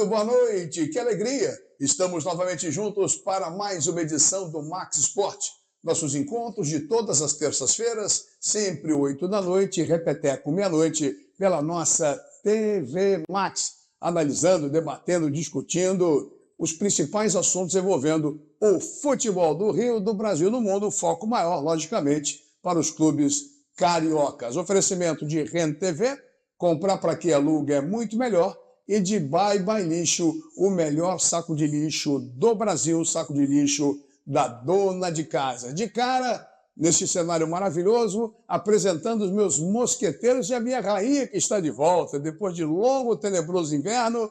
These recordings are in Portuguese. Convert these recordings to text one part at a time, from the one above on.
boa noite, que alegria! Estamos novamente juntos para mais uma edição do Max Sport. Nossos encontros de todas as terças-feiras, sempre 8 da noite, repeteco meia-noite, pela nossa TV Max, analisando, debatendo, discutindo os principais assuntos envolvendo o futebol do Rio, do Brasil e do mundo, foco maior, logicamente, para os clubes cariocas. Oferecimento de Rent TV, comprar para que aluga é muito melhor, e de Bye Bye Lixo, o melhor saco de lixo do Brasil, saco de lixo da dona de casa. De cara, nesse cenário maravilhoso, apresentando os meus mosqueteiros e a minha rainha que está de volta, depois de longo, tenebroso inverno.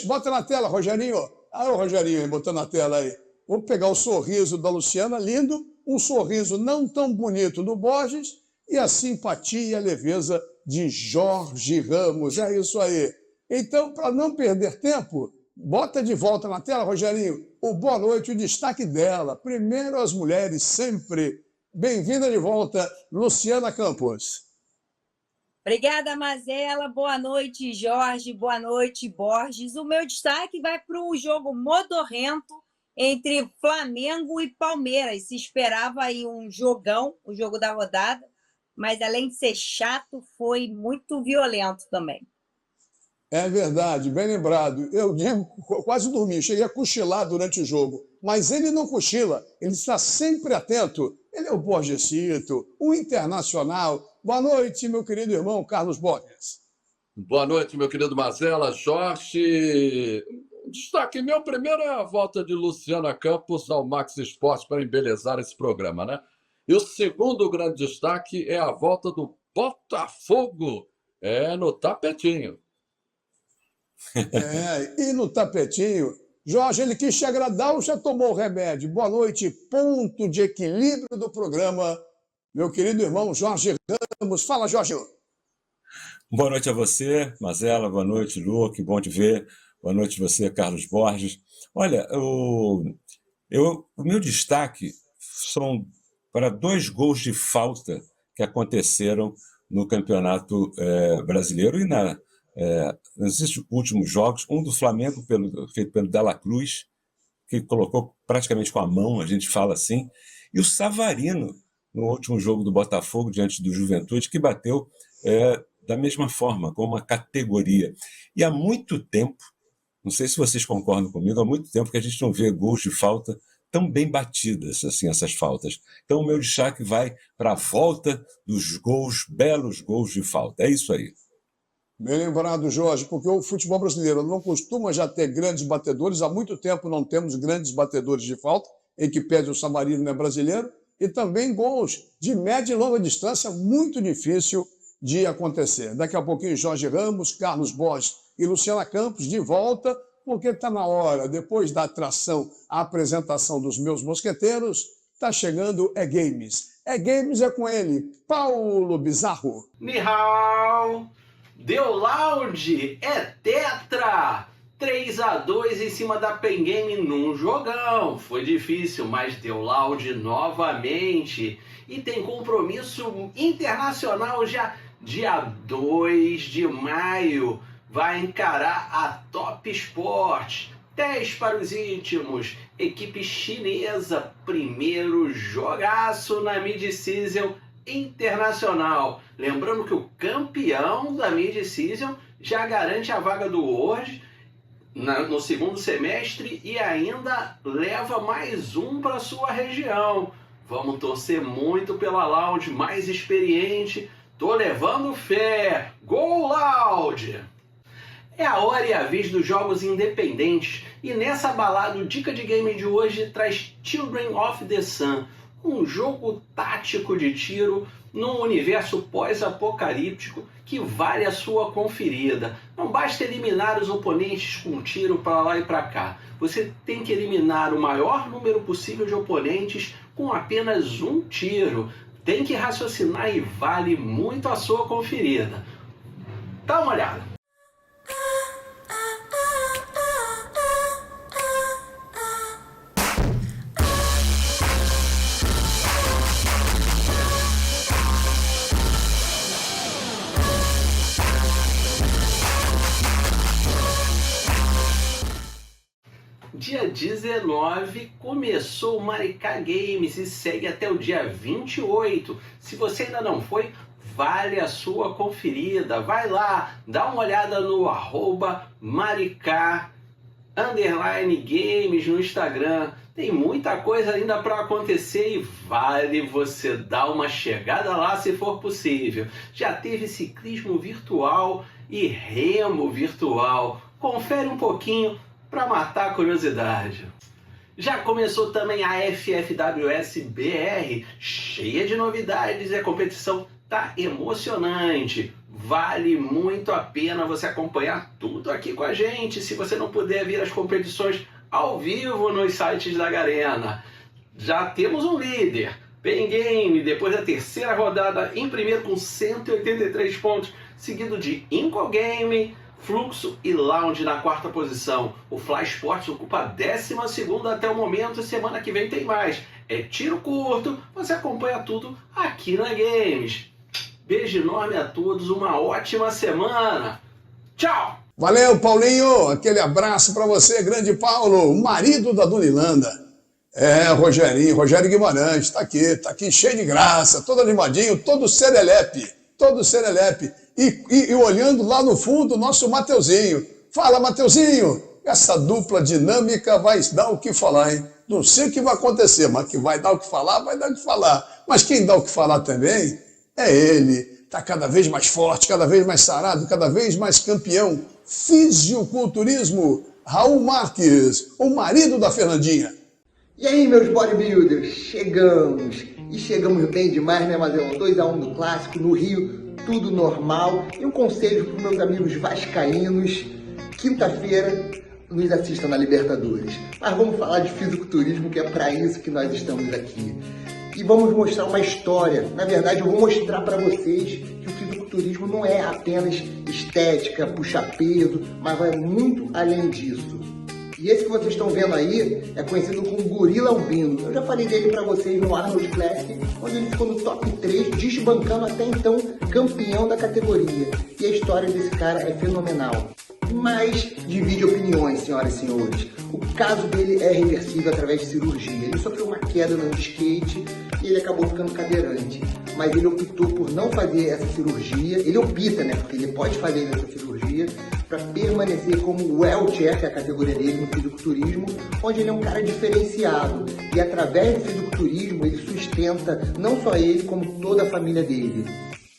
Bota na tela, Rogerinho. O Rogerinho botando na tela aí. Vou pegar o sorriso da Luciana, lindo, um sorriso não tão bonito do Borges e a simpatia e a leveza de Jorge Ramos. É isso aí. Então, para não perder tempo, bota de volta na tela, Rogerinho, o boa noite, o destaque dela. Primeiro as mulheres, sempre. Bem-vinda de volta, Luciana Campos. Obrigada, Mazela. Boa noite, Jorge. Boa noite, Borges. O meu destaque vai para um jogo modorrento entre Flamengo e Palmeiras. Se esperava aí um jogão, o jogo da rodada, mas além de ser chato, foi muito violento também. É verdade, bem lembrado. Eu quase dormi, cheguei a cochilar durante o jogo. Mas ele não cochila, ele está sempre atento. Ele é o Borgesito, o internacional. Boa noite, meu querido irmão Carlos Borges. Boa noite, meu querido Mazela, Jorge. Destaque meu primeiro é a volta de Luciana Campos ao Max Esporte para embelezar esse programa, né? E o segundo grande destaque é a volta do Botafogo, no tapetinho. E no tapetinho, Jorge, ele quis te agradar ou já tomou o remédio? Boa noite, ponto de equilíbrio do programa, meu querido irmão Jorge Ramos. Fala, Jorge. Boa noite a você, Mazela, boa noite, Lu, que bom te ver. Boa noite a você, Carlos Borges. Olha, o meu destaque são para 2 gols de falta que aconteceram no Campeonato Brasileiro e nesses últimos jogos, um do Flamengo feito pelo Dela Cruz, que colocou praticamente com a mão, a gente fala assim, e o Savarino, no último jogo do Botafogo, diante do Juventude, que bateu da mesma forma, com uma categoria. E há muito tempo, não sei se vocês concordam comigo, há muito tempo que a gente não vê gols de falta tão bem batidas, assim, essas faltas. Então o meu destaque vai para a volta dos gols, belos gols de falta. É isso aí. Bem lembrado, Jorge, porque o futebol brasileiro não costuma já ter grandes batedores. Há muito tempo não temos grandes batedores de falta, em que pede o Savarino, né, brasileiro, e também gols de média e longa distância, muito difícil de acontecer. Daqui a pouquinho, Jorge Ramos, Carlos Borges e Luciana Campos de volta, porque está na hora, depois da atração, a apresentação dos meus mosqueteiros, está chegando Games. Games é com ele, Paulo Bizarro. Ni hao! Deu loud, é tetra! 3-2 em cima da Pen Game num jogão. Foi difícil, mas deu loud novamente. E tem compromisso internacional já dia 2 de maio. Vai encarar a Top Sport. 10 para os íntimos. Equipe chinesa. Primeiro jogaço na mid-season internacional. Lembrando que o campeão da mid-season já garante a vaga do World no segundo semestre e ainda leva mais um para sua região. Vamos torcer muito pela Loud mais experiente. Tô levando fé. Go Loud! É a hora e a vez dos jogos independentes e nessa balada o Dica de Game de hoje traz Children of the Sun, um jogo tático de tiro num universo pós-apocalíptico que vale a sua conferida. Não basta eliminar os oponentes com um tiro para lá e para cá. Você tem que eliminar o maior número possível de oponentes com apenas um tiro. Tem que raciocinar e vale muito a sua conferida. Dá uma olhada. dia 19 começou o Maricá Games e segue até o dia 28. Se você ainda não foi, vale a sua conferida. Vai lá, dá uma olhada no @Maricá_Games no Instagram. Tem muita coisa ainda para acontecer e vale você dar uma chegada lá se for possível. Já teve ciclismo virtual e remo virtual. Confere um pouquinho para matar a curiosidade. Já começou também a FFWS BR, cheia de novidades e a competição tá emocionante. Vale muito a pena você acompanhar tudo aqui com a gente, se você não puder vir às competições ao vivo nos sites da Garena. Já temos um líder, Pen Game, depois da terceira rodada, em primeiro com 183 pontos, seguido de Inco Game, Fluxo e Lounge na quarta posição. O Fly Sports ocupa a 12ª até o momento e semana que vem tem mais. É tiro curto, você acompanha tudo aqui na Games. Beijo enorme a todos, uma ótima semana. Tchau! Valeu, Paulinho. Aquele abraço para você, grande Paulo, o marido da Dona Ilanda. Rogério Guimarães, tá aqui cheio de graça, todo animadinho, todo serelepe. E olhando lá no fundo o nosso Mateuzinho. Fala, Mateuzinho, essa dupla dinâmica vai dar o que falar, hein? Não sei o que vai acontecer, mas que vai dar o que falar, vai dar o que falar. Mas quem dá o que falar também é ele. Está cada vez mais forte, cada vez mais sarado, cada vez mais campeão. Fisiculturismo, Raul Marques, o marido da Fernandinha. E aí, meus bodybuilders, chegamos. E chegamos bem demais, né, Mazão? 2-1 do Clássico, no Rio, tudo normal. E um conselho para os meus amigos vascaínos, quinta-feira, nos assistam na Libertadores. Mas vamos falar de fisiculturismo, que é para isso que nós estamos aqui. E vamos mostrar uma história. Na verdade, eu vou mostrar para vocês que o fisiculturismo não é apenas estética, puxar peso, mas vai muito além disso. E esse que vocês estão vendo aí é conhecido como Gorila Albino. Eu já falei dele para vocês no Arnold Classic, onde ele ficou no top 3, desbancando até então campeão da categoria. E a história desse cara é fenomenal. Mas divide opiniões, senhoras e senhores. O caso dele é reversível através de cirurgia. Ele sofreu uma queda no skate e ele acabou ficando cadeirante. Mas ele optou por não fazer essa cirurgia. Ele opta, né? Porque ele pode fazer essa cirurgia para permanecer como wheelchair, que é a categoria dele no fisiculturismo, onde ele é um cara diferenciado. E através do fisiculturismo ele sustenta não só ele, como toda a família dele.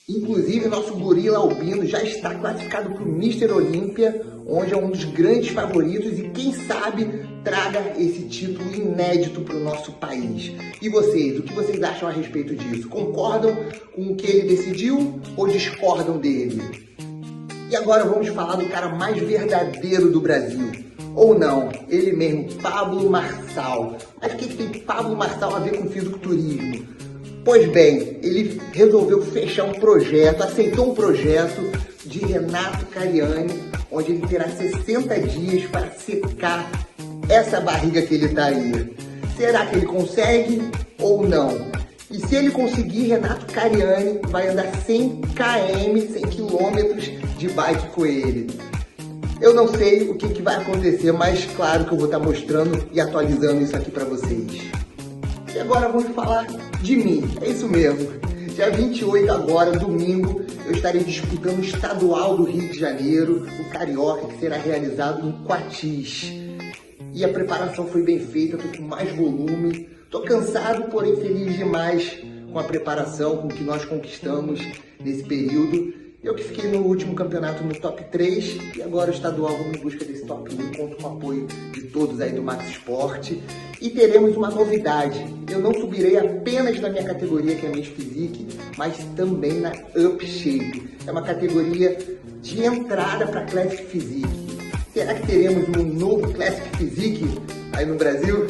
Inclusive, nosso gorila albino já está classificado para o Mr. Olímpia, onde é um dos grandes favoritos e quem sabe traga esse título inédito para o nosso país. E vocês, o que vocês acham a respeito disso? Concordam com o que ele decidiu ou discordam dele? E agora vamos falar do cara mais verdadeiro do Brasil. Ou não, ele mesmo, Pablo Marçal. Mas o que tem Pablo Marçal a ver com fisiculturismo? Pois bem, ele resolveu fechar um projeto, aceitou um projeto de Renato Cariani, onde ele terá 60 dias para secar essa barriga que ele está aí. Será que ele consegue ou não? E se ele conseguir, Renato Cariani vai andar 100 km, 100 km de bike com ele. Eu não sei o que vai acontecer, mas claro que eu vou estar mostrando e atualizando isso aqui para vocês. E agora vamos falar de mim, é isso mesmo. Dia 28 agora, domingo, eu estarei disputando o estadual do Rio de Janeiro, o Carioca, que será realizado no Quatis. E a preparação foi bem feita, estou com mais volume, estou cansado, porém feliz demais com a preparação, com o que nós conquistamos nesse período. Eu que fiquei no último campeonato no top 3 e agora o estadual vamos em busca desse top 1, conto com o apoio de todos aí do Max Sport. E teremos uma novidade, eu não subirei apenas na minha categoria, que é a Men's Physique, mas também na Up Shape. É uma categoria de entrada para Classic Physique. Será que teremos um novo Classic Physique aí no Brasil?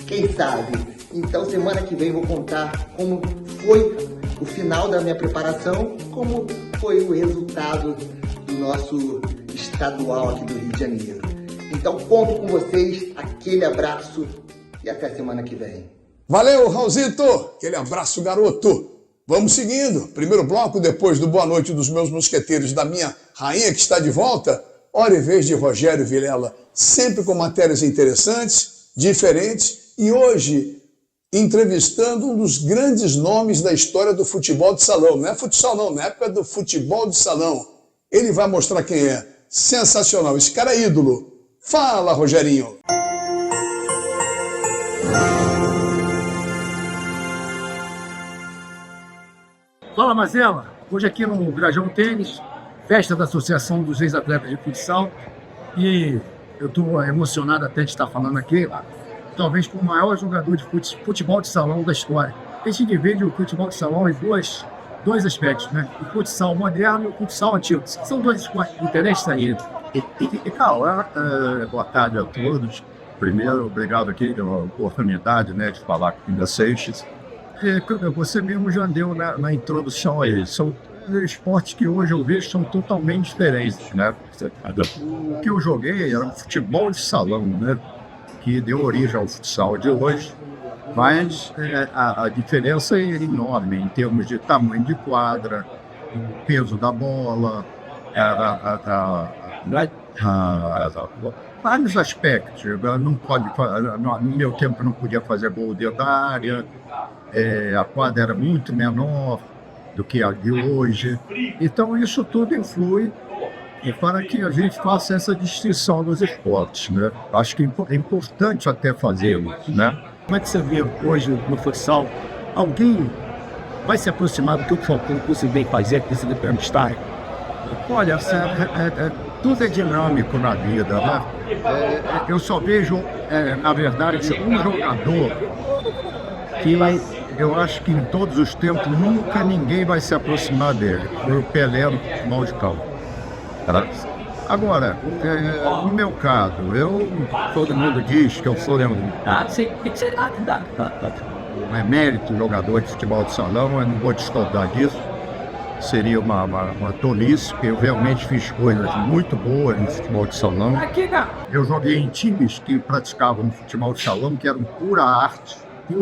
Quem sabe? Então semana que vem vou contar como foi o final da minha preparação, como foi o resultado do nosso estadual aqui do Rio de Janeiro. Então conto com vocês, aquele abraço e até a semana que vem. Valeu, Raulzito! Aquele abraço, garoto! Vamos seguindo. Primeiro bloco, depois do boa noite dos meus mosqueteiros, da minha rainha que está de volta, hora e vez de Rogério Vilela, sempre com matérias interessantes, diferentes, e hoje entrevistando um dos grandes nomes da história do futebol de salão. Não é futsal não, na época do futebol de salão. Ele vai mostrar quem é. Sensacional, esse cara é ídolo. Fala, Rogerinho. Fala, Mazela. Hoje aqui no Grajão Tênis, festa da Associação dos Ex-Atletas de Futsal. E eu estou emocionado até de estar falando aqui, talvez com o maior jogador de futebol de salão da história. A gente divide o futebol de salão em dois aspectos, né? O futsal moderno e o futsal antigo. São dois esportes diferentes aí. Boa tarde a todos. Primeiro, obrigado aqui pela oportunidade, né, de falar com vocês. Você mesmo já deu na introdução aí. São esportes que hoje eu vejo são totalmente diferentes, né? O que eu joguei era um futebol de salão, né? Que deu origem ao futsal de hoje, mas a diferença é enorme em termos de tamanho de quadra, o peso da bola, vários aspectos. No meu tempo não podia fazer gol dentro da área, a quadra era muito menor do que a de hoje. Então isso tudo influi para que a gente faça essa distinção dos esportes, né? Acho que é importante até fazê-lo, né? Como é que você vê hoje no futsal? Alguém vai se aproximar do que o Falcão conseguiu fazer, que você deve estar? Olha, tudo é dinâmico na vida, né? Eu só vejo, na verdade, um jogador que eu acho que em todos os tempos nunca ninguém vai se aproximar dele. Foi o Pelé no futebol de campo. Agora, no meu caso, todo mundo diz que eu sou um emérito jogador de futebol de salão, eu não vou discordar disso. Seria uma tolice, porque eu realmente fiz coisas muito boas no futebol de salão. Eu joguei em times que praticavam futebol de salão, que eram pura arte, que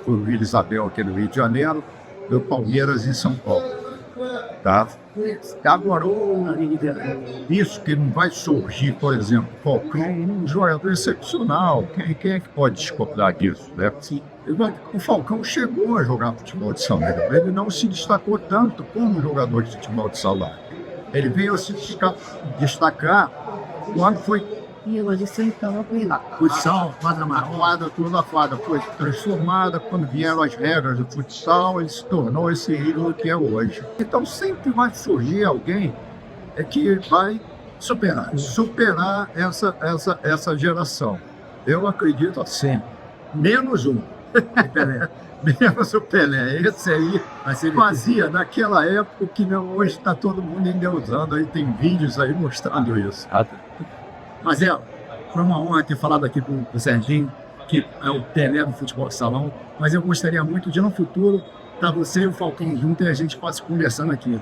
foi o Vila Isabel aqui no Rio de Janeiro, e o Palmeiras em São Paulo. Tá? Agora, isso que não vai surgir, por exemplo, Falcão, um jogador excepcional. Quem é que pode discordar disso, né? O Falcão chegou a jogar futebol de salão, ele não se destacou tanto como jogador de futebol de salão. Ele veio a se destacar quando foi futsal, quadra marcada, toda a quadra foi transformada. Quando vieram as regras do futsal, ele se tornou esse ídolo que é hoje. Então sempre vai surgir alguém que vai superar essa geração. Eu acredito assim, menos um. Menos o Pelé. Esse aí fazia naquela época que não, hoje está todo mundo endeusando. Aí tem vídeos aí mostrando isso. Mas foi uma honra ter falado aqui com o Serginho, que é o Pelé do futebol de salão, mas eu gostaria muito de, no futuro, para você e o Falcão junto, e a gente possa conversando aqui.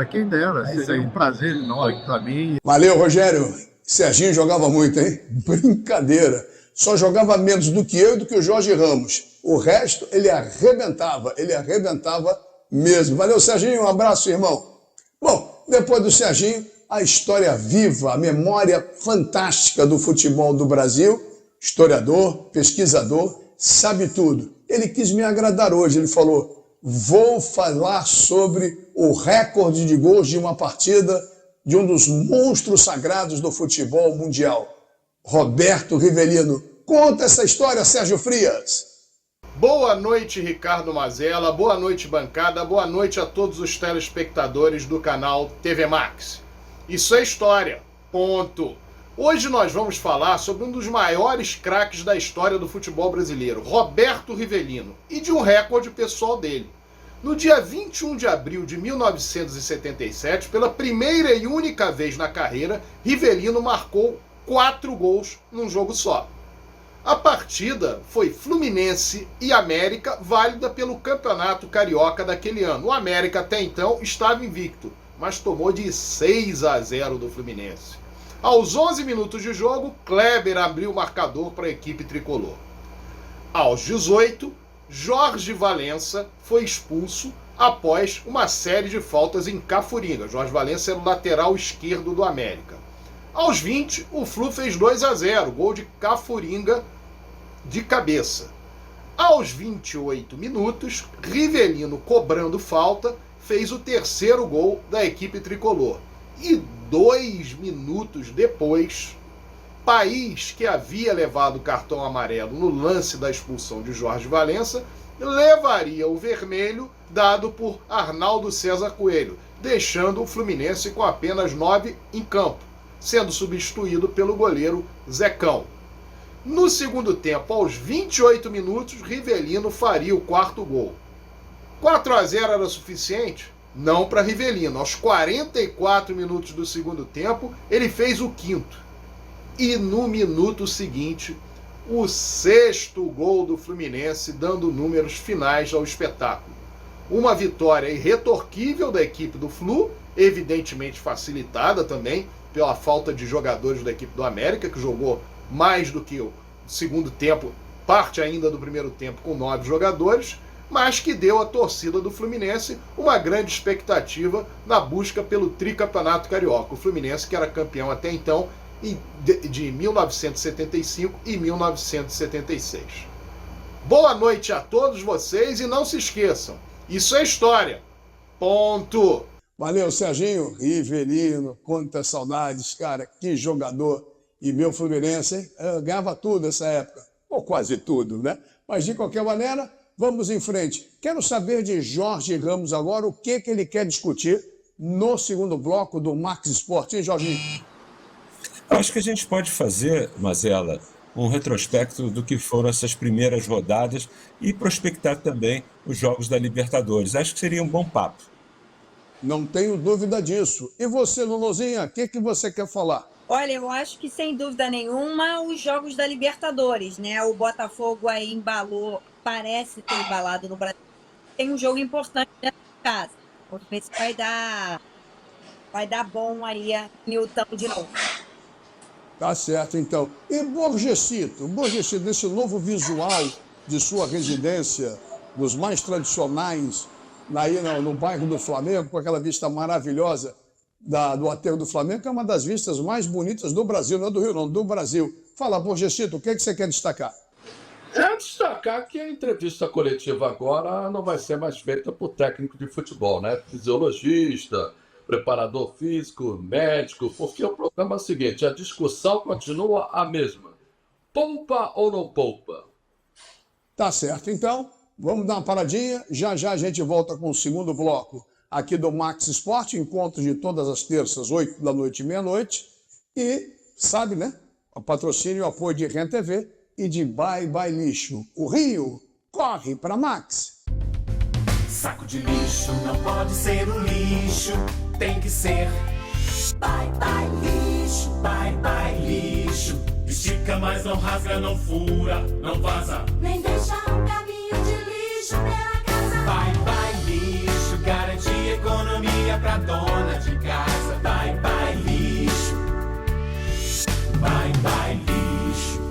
Quem dera. Seria um prazer enorme para mim. Valeu, Rogério. Serginho jogava muito, hein? Brincadeira. Só jogava menos do que eu e do que o Jorge Ramos. O resto, ele arrebentava mesmo. Valeu, Serginho. Um abraço, irmão. Bom, depois do Serginho, a história viva, a memória fantástica do futebol do Brasil. Historiador, pesquisador, sabe tudo. Ele quis me agradar hoje, ele falou, vou falar sobre o recorde de gols de uma partida de um dos monstros sagrados do futebol mundial, Roberto Rivelino. Conta essa história, Sérgio Frias. Boa noite, Ricardo Mazella, boa noite, bancada, boa noite a todos os telespectadores do canal TV Max. Isso é história, ponto. Hoje nós vamos falar sobre um dos maiores craques da história do futebol brasileiro, Roberto Rivelino, e de um recorde pessoal dele. No dia 21 de abril de 1977, pela primeira e única vez na carreira, Rivelino marcou 4 gols num jogo só. A partida foi Fluminense e América, válida pelo Campeonato Carioca daquele ano. O América até então estava invicto, mas tomou de 6-0 do Fluminense. Aos 11 minutos de jogo, Kleber abriu o marcador para a equipe tricolor. Aos 18, Jorge Valença foi expulso após uma série de faltas em Cafuringa. Jorge Valença era o lateral esquerdo do América. Aos 20, o Flu fez 2-0, gol de Cafuringa de cabeça. Aos 28 minutos, Rivelino, cobrando falta, fez o terceiro gol da equipe tricolor. E 2 minutos depois, País, que havia levado o cartão amarelo no lance da expulsão de Jorge Valença, levaria o vermelho dado por Arnaldo César Coelho, deixando o Fluminense com apenas 9 em campo, sendo substituído pelo goleiro Zecão. No segundo tempo, aos 28 minutos, Rivelino faria o quarto gol. 4-0 era suficiente? Não para Rivelino. Aos 44 minutos do segundo tempo, ele fez o quinto. E no minuto seguinte, o sexto gol do Fluminense, dando números finais ao espetáculo. Uma vitória irretorquível da equipe do Flu, evidentemente facilitada também pela falta de jogadores da equipe do América, que jogou mais do que o segundo tempo, parte ainda do primeiro tempo com 9 jogadores, mas que deu à torcida do Fluminense uma grande expectativa na busca pelo tricampeonato carioca. O Fluminense, que era campeão até então, de 1975 e 1976. Boa noite a todos vocês e não se esqueçam, isso é história. Ponto. Valeu, Serginho. Rivelino, quantas saudades, cara, que jogador. E meu Fluminense, hein? Eu ganhava tudo nessa época, ou quase tudo, né? Mas de qualquer maneira, vamos em frente. Quero saber de Jorge Ramos agora o que ele quer discutir no segundo bloco do Max Sport, hein, Jorginho? Acho que a gente pode fazer, Mazella, um retrospecto do que foram essas primeiras rodadas e prospectar também os jogos da Libertadores. Acho que seria um bom papo. Não tenho dúvida disso. E você, Luluzinha, o que você quer falar? Olha, eu acho que sem dúvida nenhuma os jogos da Libertadores, né? O Botafogo aí embalou, parece ter embalado no Brasil. Tem um jogo importante nessa casa. Vamos ver se vai dar bom aí a Newton de novo. Tá certo, então. E Borgesito, nesse novo visual de sua residência, dos mais tradicionais, aí no bairro do Flamengo, com aquela vista maravilhosa do aterro do Flamengo, que é uma das vistas mais bonitas do Brasil, não é do Rio, não, do Brasil. Fala, Borgesito, o que você quer destacar? É destacar que a entrevista coletiva agora não vai ser mais feita por técnico de futebol, né? Fisiologista, preparador físico, médico, porque o programa é o seguinte, a discussão continua a mesma. Poupa ou não poupa? Tá certo, então, vamos dar uma paradinha, já a gente volta com o segundo bloco aqui do Max Sport, encontro de todas as terças, 8 da noite e meia-noite, e sabe, né, o patrocínio e o apoio de Rent TV e de Bye Bye Lixo. O Rio corre para Max. Saco de lixo não pode ser um lixo, tem que ser Bye Bye Lixo, Bye Bye Lixo. Estica, mas não rasga, não fura, não vaza, nem deixa um caminho de lixo pela casa. Bye Bye Lixo, garante economia pra dona de casa. Bye Bye Lixo, Bye Bye Lixo.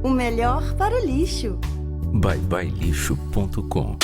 O melhor para o lixo. byebyelixo.com.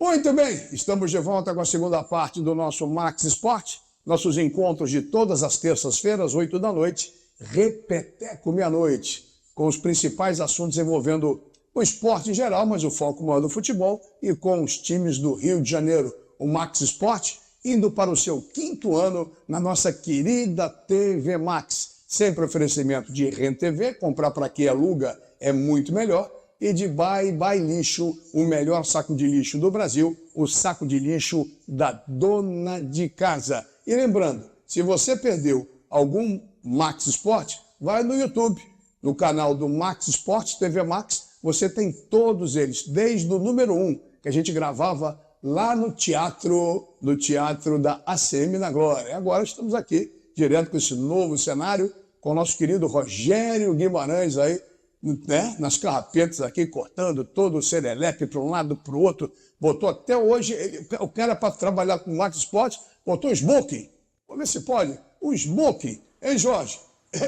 Muito bem, estamos de volta com a segunda parte do nosso Max Sport, nossos encontros de todas as terças-feiras, 8 da noite, repeteco meia-noite, com os principais assuntos envolvendo o esporte em geral, mas o foco maior do futebol, e com os times do Rio de Janeiro. O Max Sport indo para o seu 5º ano na nossa querida TV Max. Sempre oferecimento de Rent TV, comprar para quem aluga é muito melhor, e de Bye Bye Lixo, o melhor saco de lixo do Brasil, o saco de lixo da dona de casa. E lembrando, se você perdeu algum Max Sport, vai no YouTube, no canal do Max Sport TV Max, você tem todos eles, desde o número 1, que a gente gravava lá no teatro da ACM na Glória. E agora estamos aqui, direto com esse novo cenário, com o nosso querido Rogério Guimarães aí, né, nas carrapetas aqui, cortando todo o serelepe para um lado, para o outro. Botou até hoje, o cara para trabalhar com o Max Sport, botou smoking. Vamos ver se pode. O smoking, hein, Jorge?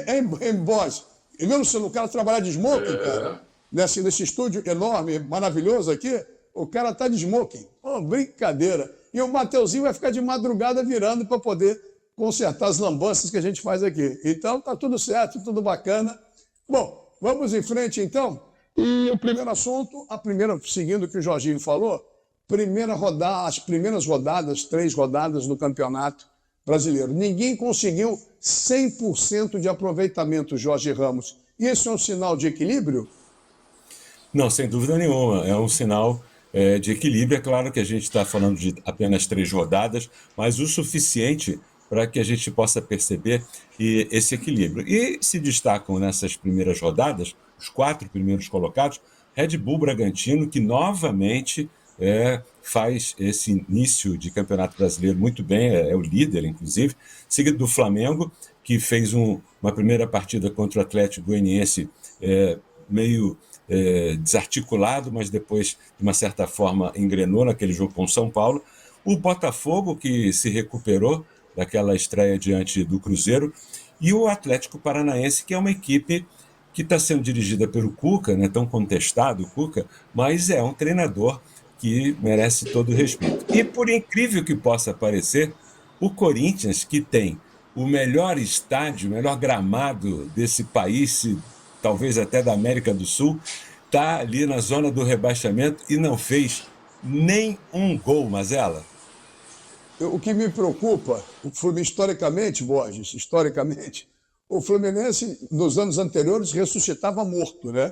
Hein, boss? E mesmo se o cara trabalhar de smoking, cara, nesse estúdio enorme, maravilhoso aqui, o cara tá de smoking. Oh, brincadeira. E o Mateuzinho vai ficar de madrugada virando para poder consertar as lambanças que a gente faz aqui. Então, tá tudo certo, tudo bacana. Bom, vamos em frente, então. E o primeiro assunto, seguindo o que o Jorginho falou, as primeiras rodadas, 3 rodadas do Campeonato Brasileiro. Ninguém conseguiu 100% de aproveitamento, Jorge Ramos. E esse é um sinal de equilíbrio? Não, sem dúvida nenhuma. É um sinal de equilíbrio. É claro que a gente está falando de apenas 3 rodadas, mas o suficiente para que a gente possa perceber esse equilíbrio. E se destacam nessas primeiras rodadas, os 4 primeiros colocados, Red Bull Bragantino, que novamente faz esse início de Campeonato Brasileiro muito bem, é o líder, inclusive, seguido do Flamengo, que fez uma primeira partida contra o Atlético Goianiense meio desarticulado, mas depois, de uma certa forma, engrenou naquele jogo com o São Paulo. O Botafogo, que se recuperou daquela estreia diante do Cruzeiro, e o Atlético Paranaense, que é uma equipe que está sendo dirigida pelo Cuca, né, tão contestado o Cuca, mas é um treinador que merece todo o respeito. E por incrível que possa parecer, o Corinthians, que tem o melhor estádio, o melhor gramado desse país, talvez até da América do Sul, está ali na zona do rebaixamento e não fez nem um gol, Mazela. O que me preocupa, historicamente, Borges, o Fluminense, nos anos anteriores, ressuscitava morto, né?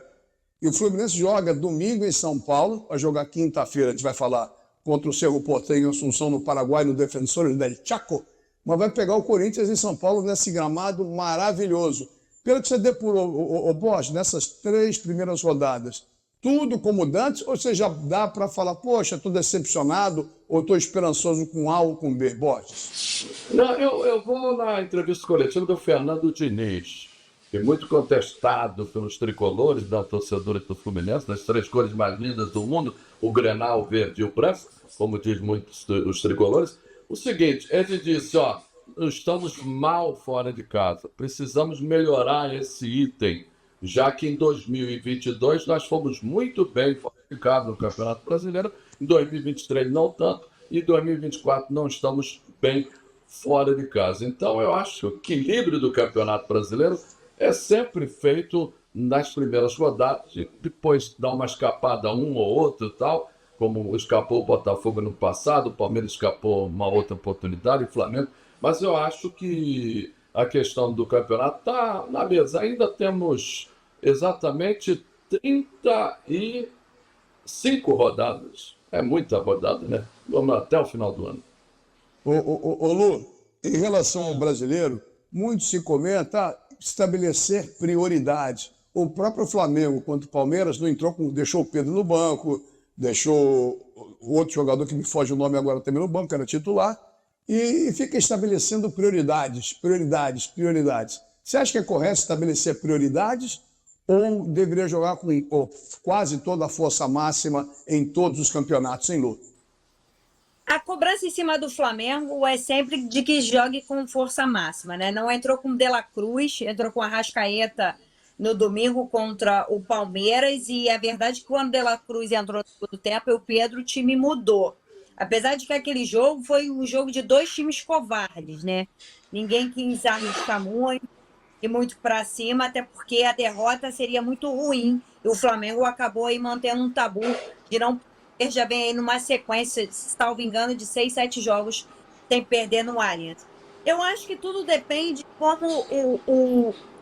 E o Fluminense joga domingo em São Paulo, vai jogar quinta-feira, a gente vai falar contra o Cerro Porteño em Assunção, no Paraguai, no Defensores del Chaco, mas vai pegar o Corinthians em São Paulo nesse gramado maravilhoso. Pelo que você depurou, Borges, nessas 3 primeiras rodadas, tudo como dantes, ou você já dá para falar, poxa, estou decepcionado, ou estou esperançoso com A ou com B, Borges? Não, eu vou na entrevista coletiva do Fernando Diniz, que é muito contestado pelos tricolores, da torcedora do Fluminense, das 3 cores mais lindas do mundo, o grenal, o verde e o branco, como diz muitos os tricolores. O seguinte, ele disse, estamos mal fora de casa, precisamos melhorar esse item, já que em 2022 nós fomos muito bem fora de casa no Campeonato Brasileiro, em 2023 não tanto, e em 2024 não estamos bem fora de casa. Então eu acho que o equilíbrio do Campeonato Brasileiro é sempre feito nas primeiras rodadas, depois dá uma escapada um ou outro e tal, como escapou o Botafogo no passado, o Palmeiras escapou uma outra oportunidade, o Flamengo, mas eu acho que a questão do campeonato está na mesa. Ainda temos exatamente 35 rodadas. É muita rodada, né? Vamos até o final do ano. Ô Lu, em relação ao brasileiro, muito se comenta estabelecer prioridades. O próprio Flamengo contra o Palmeiras não entrou deixou o Pedro no banco, deixou o outro jogador que me foge o nome agora também no banco, era titular, e fica estabelecendo prioridades. Você acha que é correto estabelecer prioridades ou deveria jogar com quase toda a força máxima em todos os campeonatos, hein, Lu? A cobrança em cima do Flamengo é sempre de que jogue com força máxima, né? Não entrou com o De La Cruz, entrou com a Arrascaeta no domingo contra o Palmeiras, e a verdade é que quando o De La Cruz entrou no segundo tempo, o Pedro, o time mudou. Apesar de que aquele jogo foi um jogo de 2 times covardes, né? Ninguém quis arriscar muito e muito para cima, até porque a derrota seria muito ruim. E o Flamengo acabou aí mantendo um tabu de não perder, já vem aí numa sequência, salvo engano, de 6, 7 jogos sem perder no Allianz. Eu acho que tudo depende de como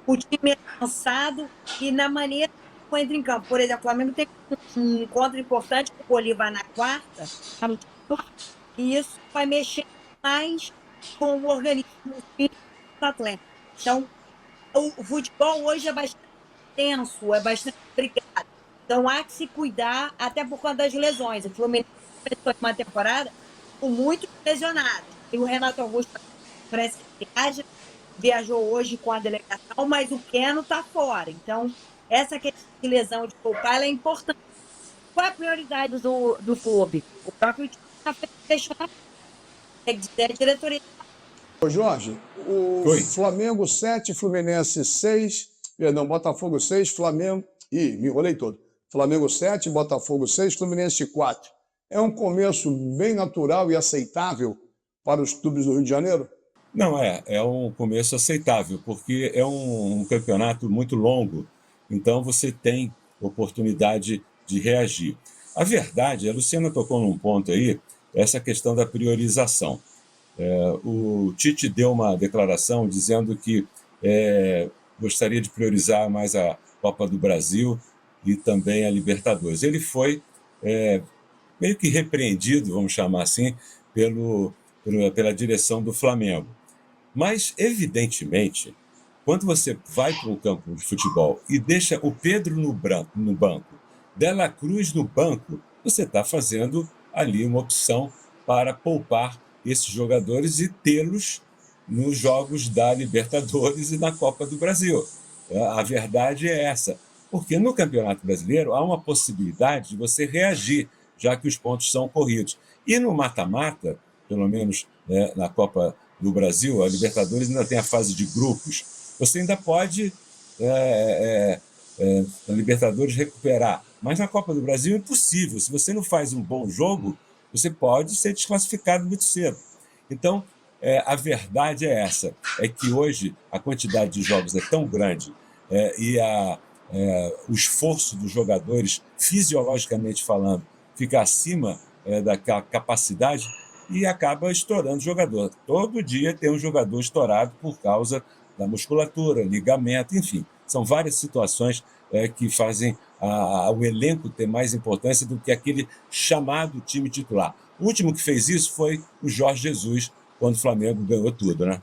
o time é lançado e na maneira que entra em campo. Por exemplo, o Flamengo tem um encontro importante com o Bolívar na quarta, e isso vai mexer mais com o organismo do atleta. Então, o futebol hoje é bastante tenso, é bastante brigado. Então, há que se cuidar, até por conta das lesões. O Fluminense começou uma temporada com muitos lesionados. E o Renato Augusto parece que viajou hoje com a delegação, mas o Keno está fora. Então, essa questão de lesão de poupar, ela é importante. Qual é a prioridade do clube? O próprio time está fechando a diretoria. Ô Jorge, o Oi. Flamengo 7, Fluminense 6, perdão, Botafogo 6, Flamengo... Ih, me enrolei todo. Flamengo 7, Botafogo 6, Fluminense 4. É um começo bem natural e aceitável para os clubes do Rio de Janeiro? Não, é um começo aceitável, porque é um campeonato muito longo, então você tem oportunidade de reagir. A verdade, a Luciana tocou num ponto aí, essa questão da priorização. O Tite deu uma declaração dizendo que gostaria de priorizar mais a Copa do Brasil e também a Libertadores. Ele foi meio que repreendido, vamos chamar assim, pela direção do Flamengo. Mas, evidentemente, quando você vai para um campo de futebol e deixa o Pedro no banco, Dela Cruz no banco, você está fazendo ali uma opção para poupar esses jogadores e tê-los nos jogos da Libertadores e na Copa do Brasil. A verdade é essa, porque no Campeonato Brasileiro há uma possibilidade de você reagir, já que os pontos são corridos. E no mata-mata, pelo menos na Copa do Brasil, a Libertadores ainda tem a fase de grupos, você ainda pode, na Libertadores, recuperar. Mas na Copa do Brasil é impossível. Se você não faz um bom jogo, você pode ser desclassificado muito cedo. Então, a verdade é essa, é que hoje a quantidade de jogos é tão grande e o esforço dos jogadores, fisiologicamente falando, fica acima da capacidade e acaba estourando o jogador. Todo dia tem um jogador estourado por causa da musculatura, ligamento, enfim. São várias situações que fazem o elenco ter mais importância do que aquele chamado time titular. O último que fez isso foi o Jorge Jesus, quando o Flamengo ganhou tudo, né?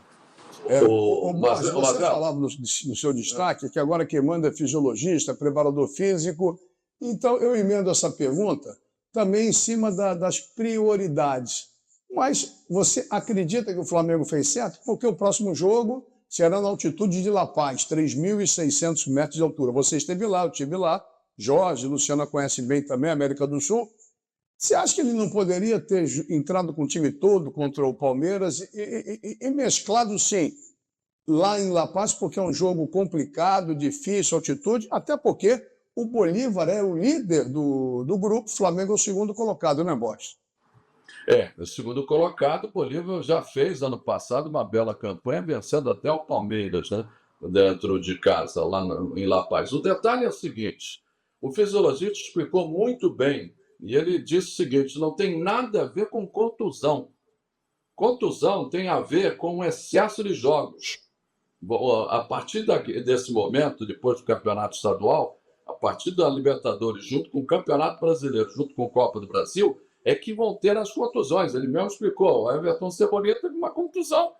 Mas você falava no seu destaque que agora quem manda é fisiologista, preparador físico. Então, eu emendo essa pergunta também em cima das prioridades. Mas você acredita que o Flamengo fez certo? Porque o próximo jogo será na altitude de La Paz, 3.600 metros de altura. Você esteve lá, eu estive lá. Jorge, Luciana conhece bem também a América do Sul. Você acha que ele não poderia ter entrado com o time todo contra o Palmeiras e mesclado, sim, lá em La Paz, porque é um jogo complicado, difícil, altitude, até porque o Bolívar é o líder do grupo, o Flamengo é o segundo colocado, né, Borges? O segundo colocado, o Bolívar já fez ano passado uma bela campanha, vencendo até o Palmeiras, né, dentro de casa, lá em La Paz. O detalhe é o seguinte, o fisiologista explicou muito bem, e ele disse o seguinte, não tem nada a ver com contusão. Contusão tem a ver com o excesso de jogos. A partir desse momento, depois do campeonato estadual, a partir da Libertadores, junto com o Campeonato Brasileiro, junto com a Copa do Brasil, é que vão ter as contusões. Ele mesmo explicou, o Everton Cebolinha teve uma contusão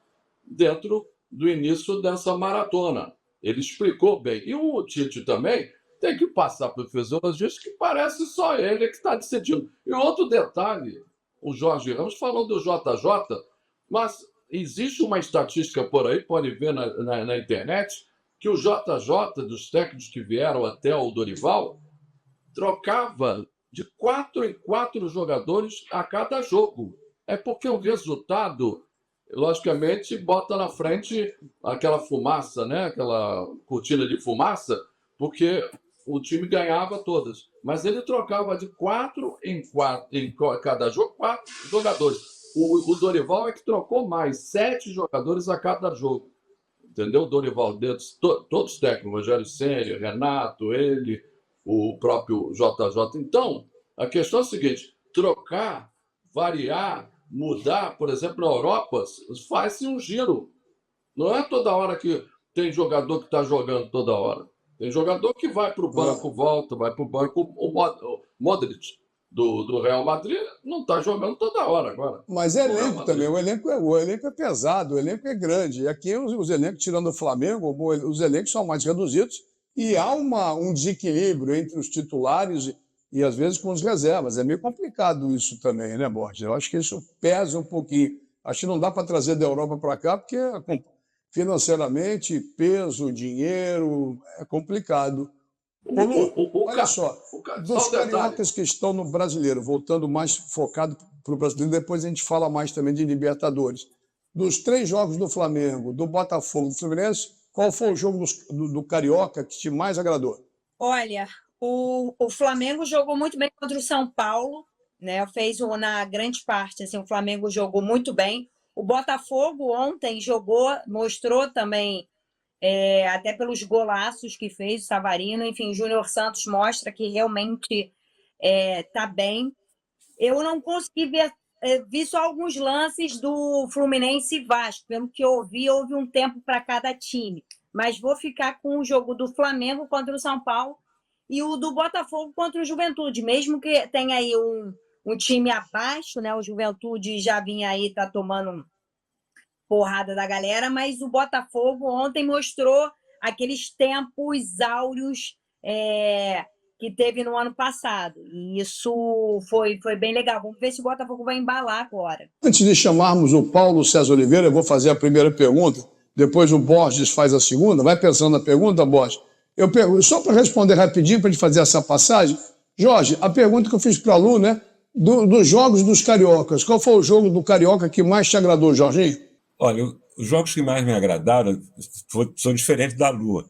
dentro do início dessa maratona. Ele explicou bem. E o Tite também tem que passar para o fisiologista que parece só ele que está decidindo. E outro detalhe, o Jorge Ramos falou do JJ, mas existe uma estatística por aí, pode ver na internet, que o JJ, dos técnicos que vieram até o Dorival, trocava de 4 em 4 jogadores a cada jogo. É porque o resultado, logicamente, bota na frente aquela fumaça, né? Aquela cortina de fumaça, porque o time ganhava todas. Mas ele trocava de 4 em cada jogo, 4 jogadores. O Dorival é que trocou mais, 7 jogadores a cada jogo. Entendeu? O Dorival, todos os técnicos, Rogério Ceni, Renato, ele, o próprio JJ. Então, a questão é a seguinte, trocar, variar, mudar, por exemplo, na Europa, faz-se um giro. Não é toda hora que tem jogador que está jogando toda hora. Tem jogador que vai para o banco, volta, vai para o banco. O Modric, do Real Madrid, não está jogando toda hora agora. Mas é elenco também, o elenco é pesado, o elenco é grande. E aqui os elencos, tirando o Flamengo, os elencos são mais reduzidos e há um desequilíbrio entre os titulares e às vezes com os reservas. É meio complicado isso também, né, Borges? Eu acho que isso pesa um pouquinho. Acho que não dá para trazer da Europa para cá, porque financeiramente, peso, dinheiro, é complicado. Ô, Lu, olha Ca- só, só dos um detalhe. cariocas que estão no brasileiro, voltando mais focado para o brasileiro, depois a gente fala mais também de Libertadores. Dos 3 jogos do Flamengo, do Botafogo, do Fluminense, qual foi o jogo do Carioca que te mais agradou? Olha, o Flamengo jogou muito bem contra o São Paulo, né? Na grande parte, assim, o Flamengo jogou muito bem. O Botafogo ontem mostrou também, até pelos golaços que fez o Savarino, enfim, o Júnior Santos mostra que realmente está bem. Eu não consegui ver, vi só alguns lances do Fluminense e Vasco, pelo que eu ouvi, houve um tempo para cada time. Mas vou ficar com o jogo do Flamengo contra o São Paulo e o do Botafogo contra o Juventude, mesmo que tenha aí um time abaixo, né? O Juventude já vinha aí, tá tomando porrada da galera, mas o Botafogo ontem mostrou aqueles tempos áureos que teve no ano passado. E isso foi bem legal. Vamos ver se o Botafogo vai embalar agora. Antes de chamarmos o Paulo César Oliveira, eu vou fazer a primeira pergunta, depois o Borges faz a segunda. Vai pensando na pergunta, Borges. Eu pergunto, só para responder rapidinho, para a gente fazer essa passagem, Jorge, a pergunta que eu fiz para a Lu, né? Dos jogos dos cariocas, qual foi o jogo do Carioca que mais te agradou, Jorginho? Olha, os jogos que mais me agradaram são diferentes da Lua.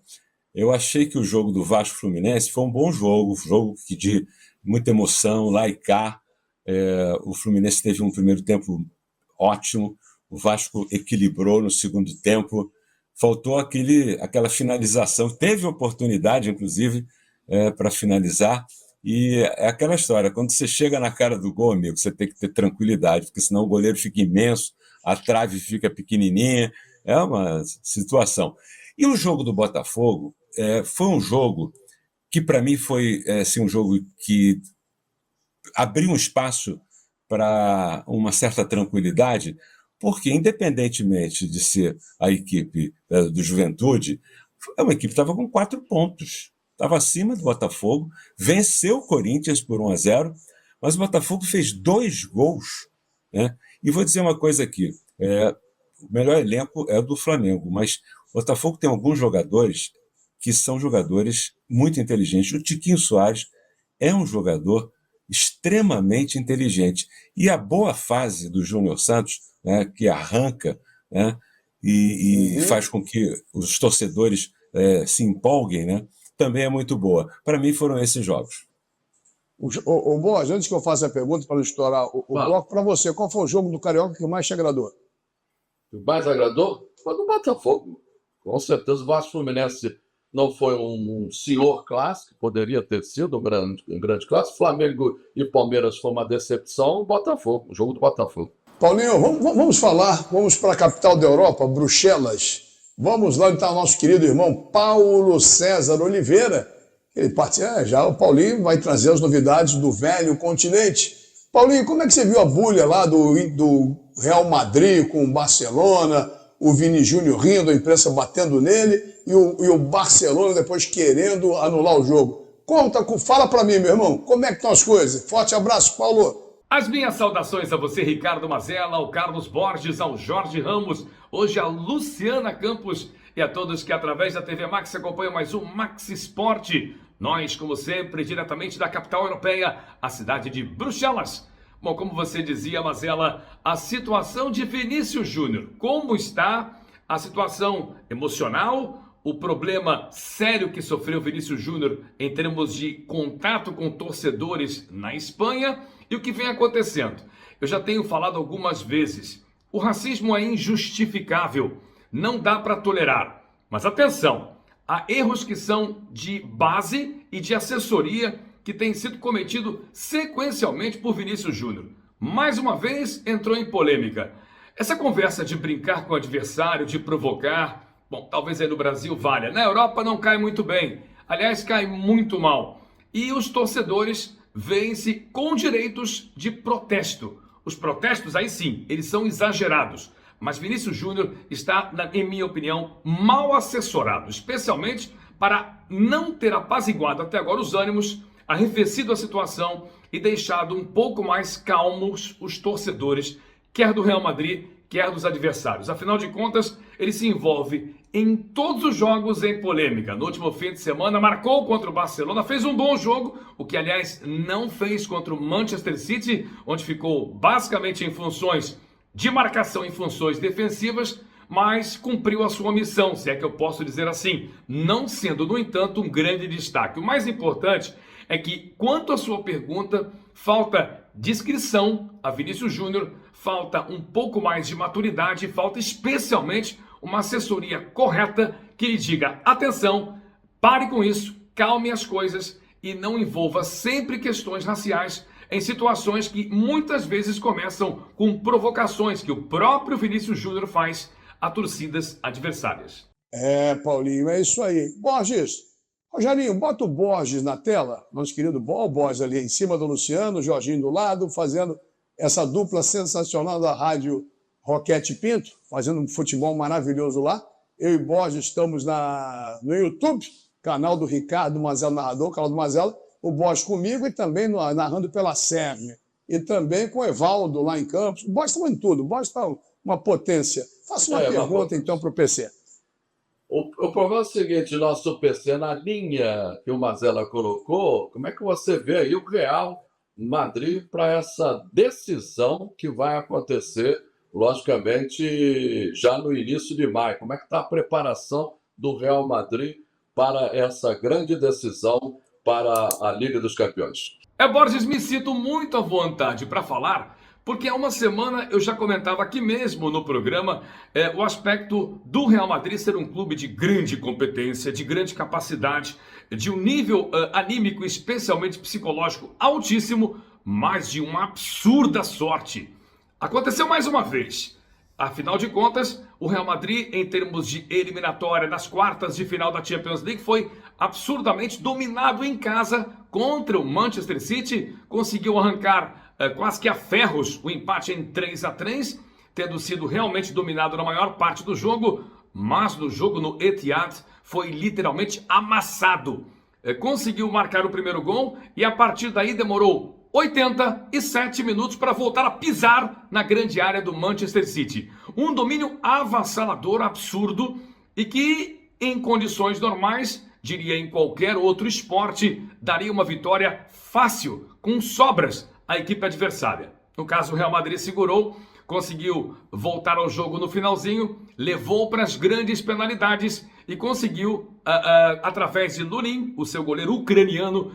Eu achei que o jogo do Vasco Fluminense foi um bom jogo de muita emoção, lá e cá. O Fluminense teve um primeiro tempo ótimo, o Vasco equilibrou no segundo tempo, faltou aquela finalização, teve oportunidade, inclusive, para finalizar, e é aquela história, quando você chega na cara do gol, amigo, você tem que ter tranquilidade, porque senão o goleiro fica imenso, a trave fica pequenininha, é uma situação. E o jogo do Botafogo foi um jogo que, para mim, foi um jogo que abriu um espaço para uma certa tranquilidade, porque, independentemente de ser a equipe do Juventude, é uma equipe que estava com 4 pontos, estava acima do Botafogo, venceu o Corinthians por 1-0, mas o Botafogo fez 2 gols, né? E vou dizer uma coisa aqui, o melhor elenco é o do Flamengo, mas o Botafogo tem alguns jogadores que são jogadores muito inteligentes. O Tiquinho Soares é um jogador extremamente inteligente. E a boa fase do Júnior Santos, né, que arranca, né, e faz com que os torcedores se empolguem, né, também é muito boa. Para mim foram esses jogos. O Borges, antes que eu faça a pergunta para não estourar o bloco, para você, qual foi o jogo do Carioca que mais te agradou? O mais agradou foi do Botafogo. Com certeza o Vasco Fluminense não foi um senhor clássico, poderia ter sido um grande clássico. Flamengo e Palmeiras foi uma decepção. O jogo do Botafogo. Paulinho, vamos para a capital da Europa, Bruxelas. Vamos lá, então, nosso querido irmão Paulo César Oliveira. Já o Paulinho vai trazer as novidades do velho continente. Paulinho, como é que você viu a bulha lá do Real Madrid com o Barcelona, o Vini Júnior rindo, a imprensa batendo nele, e o Barcelona depois querendo anular o jogo? Fala para mim, meu irmão, como é que estão as coisas? Forte abraço, Paulo. As minhas saudações a você, Ricardo Mazella, ao Carlos Borges, ao Jorge Ramos, hoje a Luciana Campos e a todos que através da TV Max acompanham mais um Max Esporte. Nós, como sempre, diretamente da capital europeia, a cidade de Bruxelas. Bom, como você dizia, Mazella, a situação de Vinícius Júnior. Como está a situação emocional, o problema sério que sofreu Vinícius Júnior em termos de contato com torcedores na Espanha e o que vem acontecendo. Eu já tenho falado algumas vezes, o racismo é injustificável, não dá para tolerar. Mas atenção, há erros que são de base e de assessoria que têm sido cometido sequencialmente por Vinícius Júnior. Mais uma vez entrou em polêmica. Essa conversa de brincar com o adversário, de provocar, bom, talvez aí no Brasil valha. Na Europa não cai muito bem. Aliás, cai muito mal. E os torcedores veem-se com direitos de protesto. Os protestos, aí sim, eles são exagerados. Mas Vinícius Júnior está, em minha opinião, mal assessorado, especialmente para não ter apaziguado até agora os ânimos, arrefecido a situação e deixado um pouco mais calmos os torcedores, quer do Real Madrid, quer dos adversários. Afinal de contas, ele se envolve em todos os jogos em polêmica. No último fim de semana marcou contra o Barcelona, fez um bom jogo, o que aliás não fez contra o Manchester City, onde ficou basicamente em funções de marcação, em funções defensivas, mas cumpriu a sua missão, se é que eu posso dizer assim, não sendo, no entanto, um grande destaque. O mais importante é que, quanto à sua pergunta, falta discrição a Vinícius Júnior, falta um pouco mais de maturidade, falta especialmente uma assessoria correta que lhe diga: atenção, pare com isso, calme as coisas e não envolva sempre questões raciais em situações que muitas vezes começam com provocações que o próprio Vinícius Júnior faz a torcidas adversárias. Paulinho, é isso aí. Borges, Rogerinho, bota o Borges na tela, nosso querido Borges ali em cima do Luciano, o Jorginho do lado, fazendo essa dupla sensacional da rádio Roquete Pinto, fazendo um futebol maravilhoso lá. Eu e Borges estamos no YouTube, canal do Ricardo Mazella Narrador, canal do Mazella, o Borges comigo e também narrando pela SERN. E também com o Evaldo lá em Campos. O Borges está em tudo, o Borges está uma potência. Faça uma pergunta então para o PC. O problema é o seguinte, nosso PC, na linha que o Mazella colocou, como é que você vê aí o Real Madrid para essa decisão que vai acontecer, logicamente, já no início de maio? Como é que está a preparação do Real Madrid para essa grande decisão para a Liga dos Campeões? Borges, me sinto muito à vontade para falar, porque há uma semana eu já comentava aqui mesmo no programa o aspecto do Real Madrid ser um clube de grande competência, de grande capacidade, de um nível anímico, especialmente psicológico, altíssimo, mas de uma absurda sorte. Aconteceu mais uma vez. Afinal de contas, o Real Madrid, em termos de eliminatória nas quartas de final da Champions League, foi absurdamente dominado em casa contra o Manchester City, conseguiu arrancar quase que a ferros o empate em 3-3, tendo sido realmente dominado na maior parte do jogo, mas no jogo no Etihad foi literalmente amassado. Conseguiu marcar o primeiro gol e a partir daí demorou 87 minutos para voltar a pisar na grande área do Manchester City. Um domínio avassalador, absurdo, e que em condições normais, diria em qualquer outro esporte, daria uma vitória fácil, com sobras, à equipe adversária. No caso, o Real Madrid segurou, conseguiu voltar ao jogo no finalzinho, levou para as grandes penalidades e conseguiu, através de Lunin, o seu goleiro ucraniano,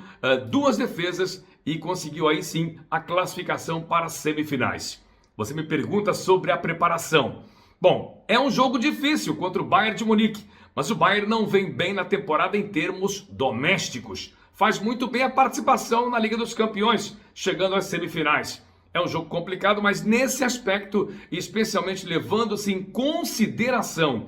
duas defesas e conseguiu aí sim a classificação para as semifinais. Você me pergunta sobre a preparação. Bom, é um jogo difícil contra o Bayern de Munique, mas o Bayern não vem bem na temporada em termos domésticos. Faz muito bem a participação na Liga dos Campeões, chegando às semifinais. É um jogo complicado, mas nesse aspecto, especialmente levando-se em consideração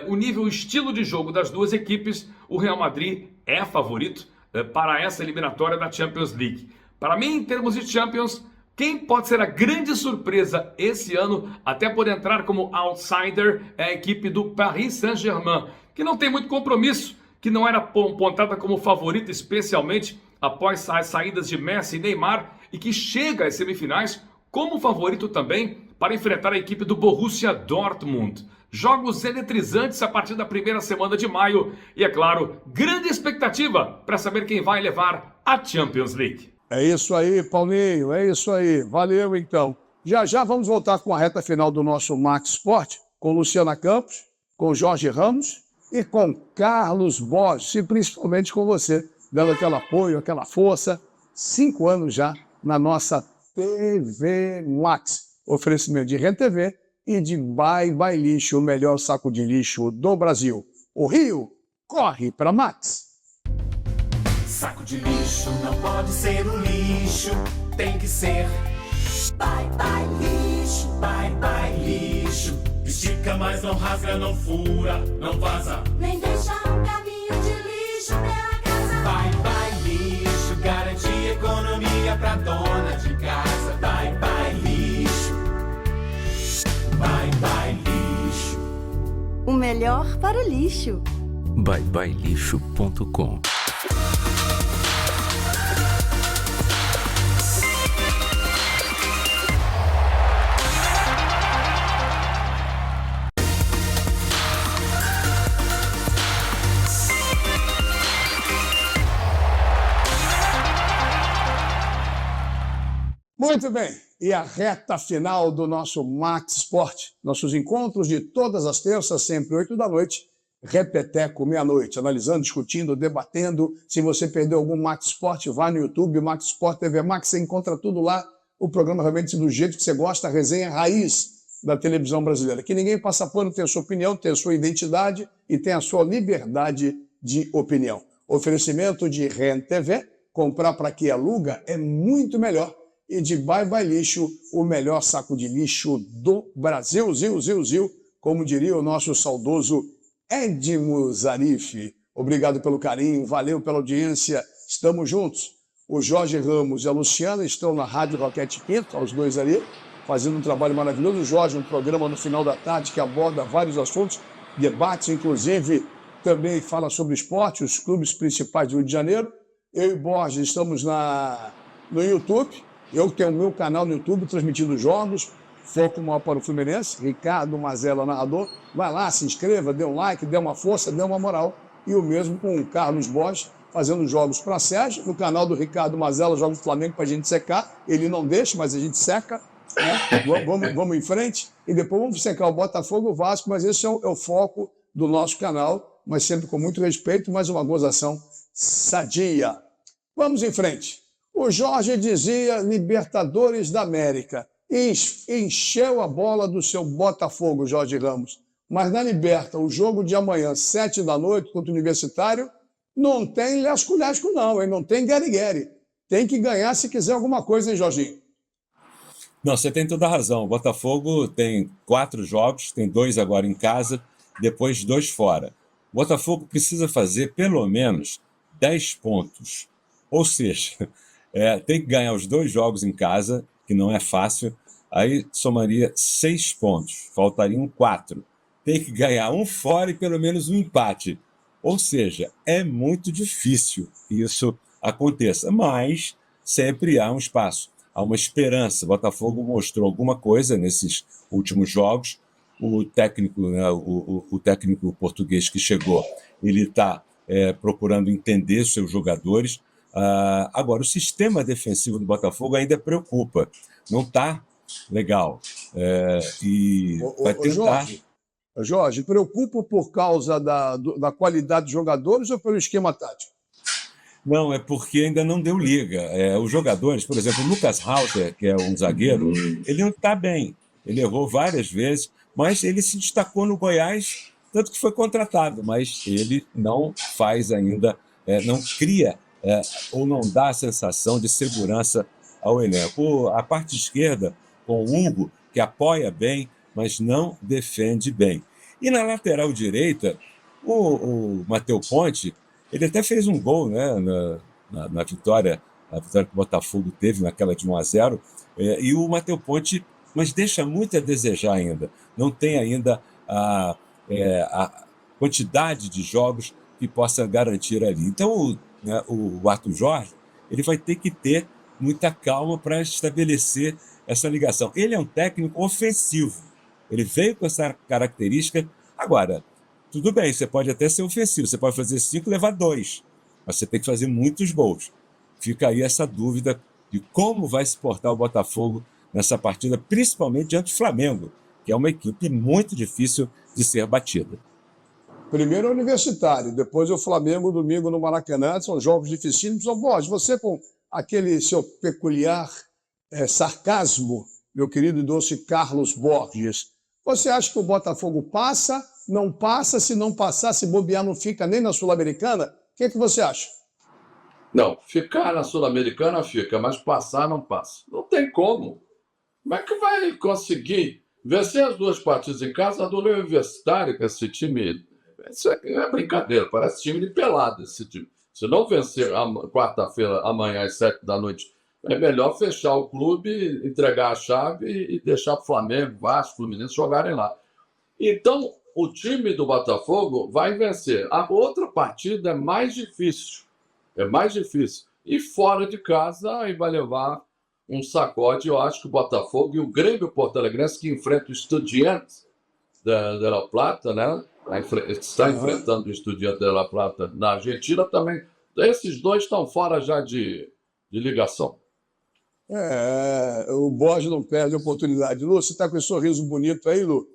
o nível e estilo de jogo das duas equipes, o Real Madrid é favorito para essa eliminatória da Champions League. Para mim, em termos de Champions, quem pode ser a grande surpresa esse ano, até por entrar como outsider, é a equipe do Paris Saint-Germain, que não tem muito compromisso, que não era apontada como favorita, especialmente após as saídas de Messi e Neymar, e que chega às semifinais como favorito também para enfrentar a equipe do Borussia Dortmund. Jogos eletrizantes a partir da primeira semana de maio e, é claro, grande expectativa para saber quem vai levar a Champions League. É isso aí, Paulinho, é isso aí. Valeu, então. Já vamos voltar com a reta final do nosso Max Sport, com Luciana Campos, com Jorge Ramos e com Carlos Borges, e principalmente com você, dando aquele apoio, aquela força. 5 anos já na nossa TV Max. Oferecimento de Rede TV e de Bye Bye Lixo, o melhor saco de lixo do Brasil. O Rio corre para Max. Saco de lixo não pode ser um lixo, tem que ser Bye Bye Lixo, Bye Bye Lixo. Estica, mas não rasga, não fura, não vaza, nem deixa um caminho de lixo pela casa. Bye Bye Lixo, garante economia pra dona de casa. Bye Bye Lixo, Bye Bye Lixo. O melhor para o lixo. byebyelixo.com. Muito bem, e a reta final do nosso Max Sport, nossos encontros de todas as terças, sempre 8 da noite, repeteco meia-noite, analisando, discutindo, debatendo. Se você perdeu algum Max Sport, vá no YouTube, Max Sport TV Max, você encontra tudo lá, o programa realmente do jeito que você gosta, a resenha raiz da televisão brasileira. Que ninguém passa pano, tem a sua opinião, tem a sua identidade e tem a sua liberdade de opinião. Oferecimento de REN TV, comprar para quem aluga é muito melhor. E de Bye Bye Lixo, o melhor saco de lixo do Brasil, como diria o nosso saudoso Edmo Zarif. Obrigado pelo carinho, valeu pela audiência, estamos juntos. O Jorge Ramos e a Luciana estão na Rádio Roquete Pinto, os dois ali, fazendo um trabalho maravilhoso. O Jorge, um programa no final da tarde que aborda vários assuntos, debates, inclusive, também fala sobre esporte, os clubes principais do Rio de Janeiro. Eu e Borges estamos no YouTube. Eu tenho o meu canal no YouTube transmitindo jogos, foco maior para o Fluminense, Ricardo Mazella, narrador. Vai lá, se inscreva, dê um like, dê uma força, dê uma moral. E o mesmo com o Carlos Borges, fazendo jogos para Sérgio. No canal do Ricardo Mazella, jogos do Flamengo para a gente secar. Ele não deixa, mas a gente seca. Né? Vamos em frente. E depois vamos secar o Botafogo e o Vasco, mas esse é o foco do nosso canal, mas sempre com muito respeito, mas uma gozação sadia. Vamos em frente. O Jorge dizia Libertadores da América. Encheu a bola do seu Botafogo, Jorge Ramos. Mas na Liberta, o jogo de amanhã, 7 da noite, contra o Universitário, não tem lesco-lesco não, hein? Não tem gueri-gueri. Tem que ganhar se quiser alguma coisa, hein, Jorginho? Não, você tem toda a razão. O Botafogo tem 4 jogos, tem 2 agora em casa, depois 2 fora. O Botafogo precisa fazer pelo menos 10 pontos. Ou seja, tem que ganhar os 2 jogos em casa, que não é fácil, aí somaria 6 pontos, faltariam 4. Tem que ganhar um fora e pelo menos um empate. Ou seja, é muito difícil que isso aconteça, mas sempre há um espaço, há uma esperança. O Botafogo mostrou alguma coisa nesses últimos jogos. O técnico, né, o técnico português que chegou, ele está procurando entender os seus jogadores. Agora, o sistema defensivo do Botafogo ainda preocupa. Não está legal. E vai tentar... Jorge, preocupa por causa da qualidade dos jogadores ou pelo esquema tático? Não, é porque ainda não deu liga. Os jogadores, por exemplo, o Lucas Halter, que é um zagueiro, ele não está bem. Ele errou várias vezes, mas ele se destacou no Goiás, tanto que foi contratado, mas ele não faz ainda, não cria ou não dá a sensação de segurança ao elenco. A parte esquerda, com o Hugo, que apoia bem, mas não defende bem. E na lateral direita, o Matheus Ponte, ele até fez um gol, né, na vitória que o Botafogo teve, naquela de 1-0, e o Matheus Ponte, mas deixa muito a desejar ainda. Não tem ainda a quantidade de jogos que possa garantir ali. Então, o Arthur Jorge, ele vai ter que ter muita calma para estabelecer essa ligação. Ele é um técnico ofensivo. Ele veio com essa característica. Agora, tudo bem, você pode até ser ofensivo, você pode fazer 5 e levar 2, mas você tem que fazer muitos gols. Fica aí essa dúvida de como vai se portar o Botafogo nessa partida, principalmente diante do Flamengo, que é uma equipe muito difícil de ser batida. Primeiro o Universitário, depois o Flamengo, domingo no Maracanã, são jogos dificílimos. Borges, você com aquele seu peculiar sarcasmo, meu querido e doce Carlos Borges, você acha que o Botafogo passa, não passa? Se não passar, se bobear, não fica nem na Sul-Americana? O que você acha? Não, ficar na Sul-Americana fica, mas passar não passa. Não tem como. Como é que vai conseguir vencer as 2 partidas em casa do Universitário, com esse time? Isso é brincadeira, parece time de pelada esse time. Se não vencer quarta-feira, amanhã às 7 da noite, é melhor fechar o clube, entregar a chave e deixar o Flamengo, Vasco, Fluminense jogarem lá. Então, o time do Botafogo vai vencer. A outra partida é mais difícil. É mais difícil. E fora de casa, aí vai levar um sacode. Eu acho que o Botafogo e o Grêmio Porto Alegrense, que enfrenta o Estudiantes de La Plata, né? Está enfrentando o Estudiantes de La Plata na Argentina também. Esses 2 estão fora já de ligação. O Borges não perde a oportunidade. Lu, você está com esse sorriso bonito aí, Lu?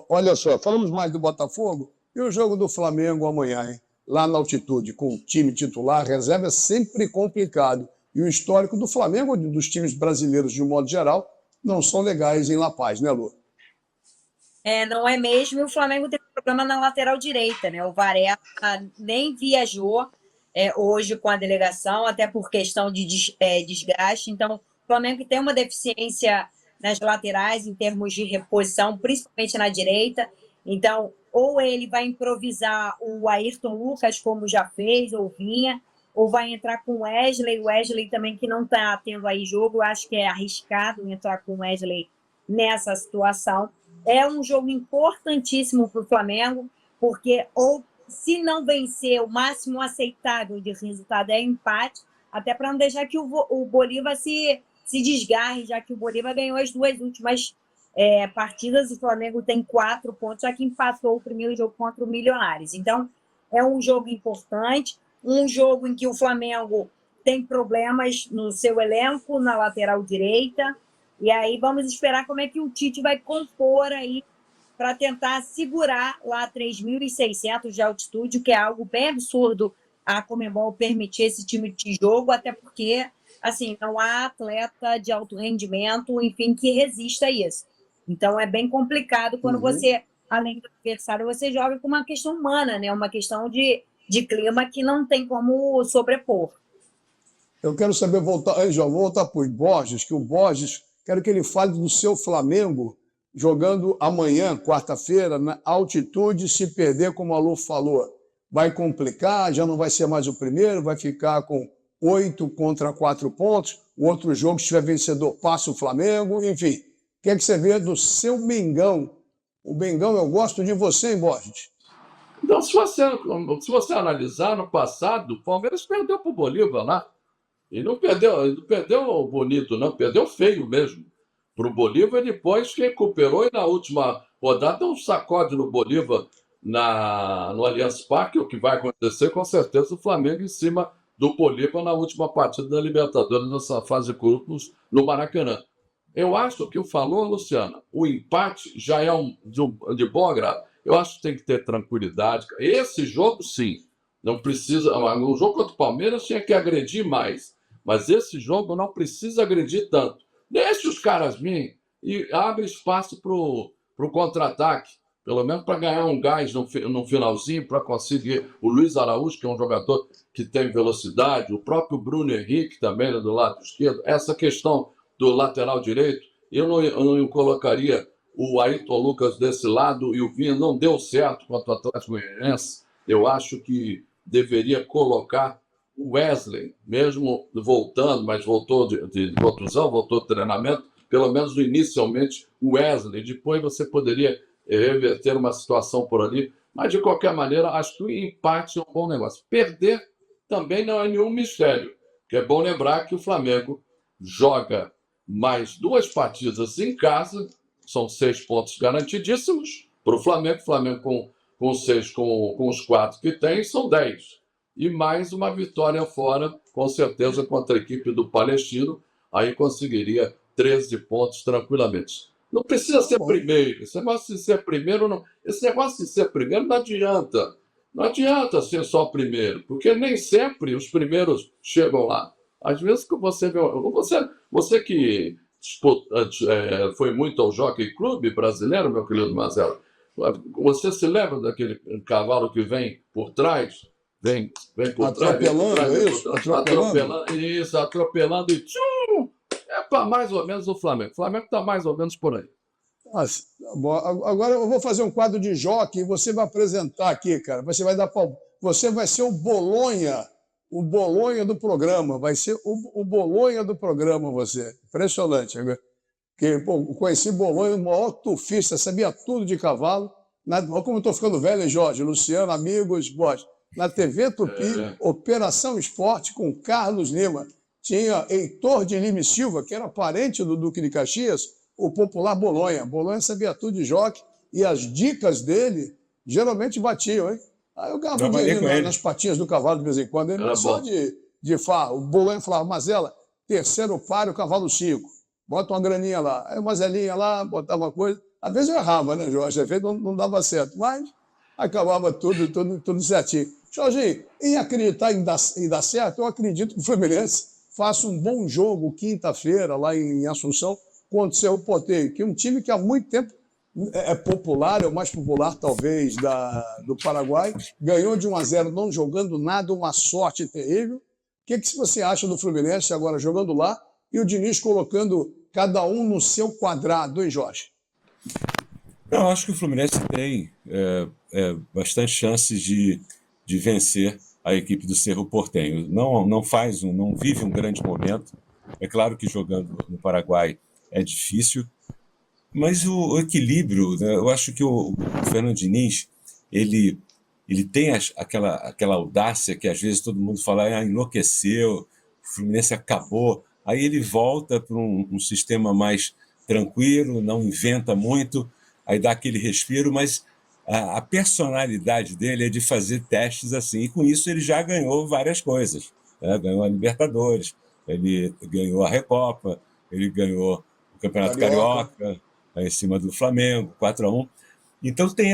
Olha só, falamos mais do Botafogo e o jogo do Flamengo amanhã, hein? Lá na altitude, com o time titular, reserva é sempre complicado. E o histórico do Flamengo, dos times brasileiros de um modo geral, não são legais em La Paz, né, Lu? Não é mesmo. E o Flamengo tem problema na lateral direita, né? O Varela nem viajou hoje com a delegação, até por questão de desgaste. Então, o Flamengo tem uma deficiência nas laterais em termos de reposição, principalmente na direita. Então, ou ele vai improvisar o Ayrton Lucas, como já fez, ou vinha, ou vai entrar com o Wesley também, que não está tendo aí jogo. Eu acho que é arriscado entrar com o Wesley nessa situação. É um jogo importantíssimo para o Flamengo, porque ou se não vencer, o máximo aceitável de resultado é empate, até para não deixar que o Bolívar se desgarre, já que o Bolívar ganhou as 2 últimas partidas. O Flamengo tem 4 pontos, já que empatou o primeiro jogo contra o Milionários. Então, é um jogo importante, um jogo em que o Flamengo tem problemas no seu elenco, na lateral direita, e aí vamos esperar como é que o Tite vai compor aí para tentar segurar lá 3.600 de altitude, que é algo bem absurdo a Conmebol permitir esse tipo de jogo, até porque assim, não há atleta de alto rendimento, enfim, que resista a isso. Então é bem complicado quando você, além do adversário, você joga com uma questão humana, né? Uma questão de clima que não tem como sobrepor. Eu quero saber, vou voltar para o Borges, que o Borges, quero que ele fale do seu Flamengo jogando amanhã, quarta-feira, na altitude. Se perder, como a Lu falou, vai complicar, já não vai ser mais o primeiro, vai ficar com 8 contra 4 pontos. O outro jogo, se tiver vencedor, passa o Flamengo. Enfim, o que é que você vê do seu Mengão? O Mengão, eu gosto de você, hein, Borges? Então, se você analisar, no passado, o Palmeiras perdeu para o Bolívar lá. E não perdeu bonito, não, perdeu feio mesmo para o Bolívar. Depois que recuperou e na última rodada deu um sacode no Bolívar no Allianz Parque. O que vai acontecer, com certeza, o Flamengo em cima do Bolívar na última partida da Libertadores, nessa fase de grupos no Maracanã. Eu acho que falou, Luciana, o empate já é de bom agrado. Eu acho que tem que ter tranquilidade. Esse jogo, sim, não precisa. O jogo contra o Palmeiras tinha que agredir mais. Mas esse jogo não precisa agredir tanto. Deixa os caras virem e abre espaço para o contra-ataque. Pelo menos para ganhar um gás no finalzinho, para conseguir. O Luiz Araújo, que é um jogador que tem velocidade, o próprio Bruno Henrique também, do lado esquerdo. Essa questão do lateral direito, eu não colocaria o Ayrton Lucas desse lado, e o Vinha não deu certo contra o Atlético Goianiense. Eu acho que deveria colocar o Wesley, mesmo voltando, mas voltou de contusão, voltou de treinamento, pelo menos inicialmente o Wesley. Depois você poderia reverter uma situação por ali, mas de qualquer maneira, acho que o empate é um bom negócio. Perder também não é nenhum mistério, que é bom lembrar que o Flamengo joga mais 2 partidas em casa, são 6 pontos garantidíssimos para o Flamengo. O Flamengo com 6, com os 4 que tem, são 10. E mais uma vitória fora, com certeza, contra a equipe do Palestino, aí conseguiria 13 pontos tranquilamente. Não precisa ser primeiro. Esse negócio de ser primeiro não adianta. Não adianta ser só o primeiro, porque nem sempre os primeiros chegam lá. Às vezes que você vê... Você que foi muito ao Jockey Club brasileiro, meu querido Marcelo, você se lembra daquele cavalo que vem por trás? Vem por atropelando, trás. É isso? Atropelando e tchum! É para mais ou menos o Flamengo. O Flamengo está mais ou menos por aí. Nossa, agora eu vou fazer um quadro de jockey e você vai apresentar aqui, cara. Você vai ser o Bolonha do programa. Vai ser o Bolonha do programa, você. Impressionante. Porque, eu conheci Bolonha, o maior tufista, sabia tudo de cavalo. Olha como eu estou ficando velho, Jorge, Luciano, amigos, Borges. Na TV Tupi, Operação Esporte com Carlos Lima. Tinha Heitor de Lima e Silva, que era parente do Duque de Caxias, o popular Bolonha. Bolonha sabia tudo de jockey e as dicas dele geralmente batiam, hein? Aí eu ganhava dinheiro nas patinhas do cavalo de vez em quando. Ele não só de farra. O Bolonha falava, Mazela, terceiro páreo, cavalo 5. Bota uma graninha lá. Aí uma zelinha lá, botava uma coisa. Às vezes eu errava, né, Jorge? Às vezes não dava certo, mas acabava tudo certinho. Jorginho, em acreditar em dar certo, eu acredito que o Fluminense faça um bom jogo quinta-feira lá em Assunção contra o Cerro Porteño, que é um time que há muito tempo é popular, é o mais popular talvez do Paraguai, ganhou de 1-0 não jogando nada, uma sorte terrível. O que você acha do Fluminense agora jogando lá e o Diniz colocando cada um no seu quadrado, hein, Jorge? Eu acho que o Fluminense tem bastante chances de vencer a equipe do Cerro Porteño. Não vive um grande momento. É claro que jogando no Paraguai é difícil, mas o equilíbrio, né? Eu acho que o Fernando Diniz, ele tem aquela audácia que às vezes todo mundo fala, enlouqueceu, o Fluminense acabou. Aí ele volta para um sistema mais tranquilo, não inventa muito, aí dá aquele respiro, mas a personalidade dele é de fazer testes assim, e com isso ele já ganhou várias coisas, né? Ganhou a Libertadores, ele ganhou a Recopa, ele ganhou o Campeonato Carioca em cima do Flamengo, 4-1. Então tem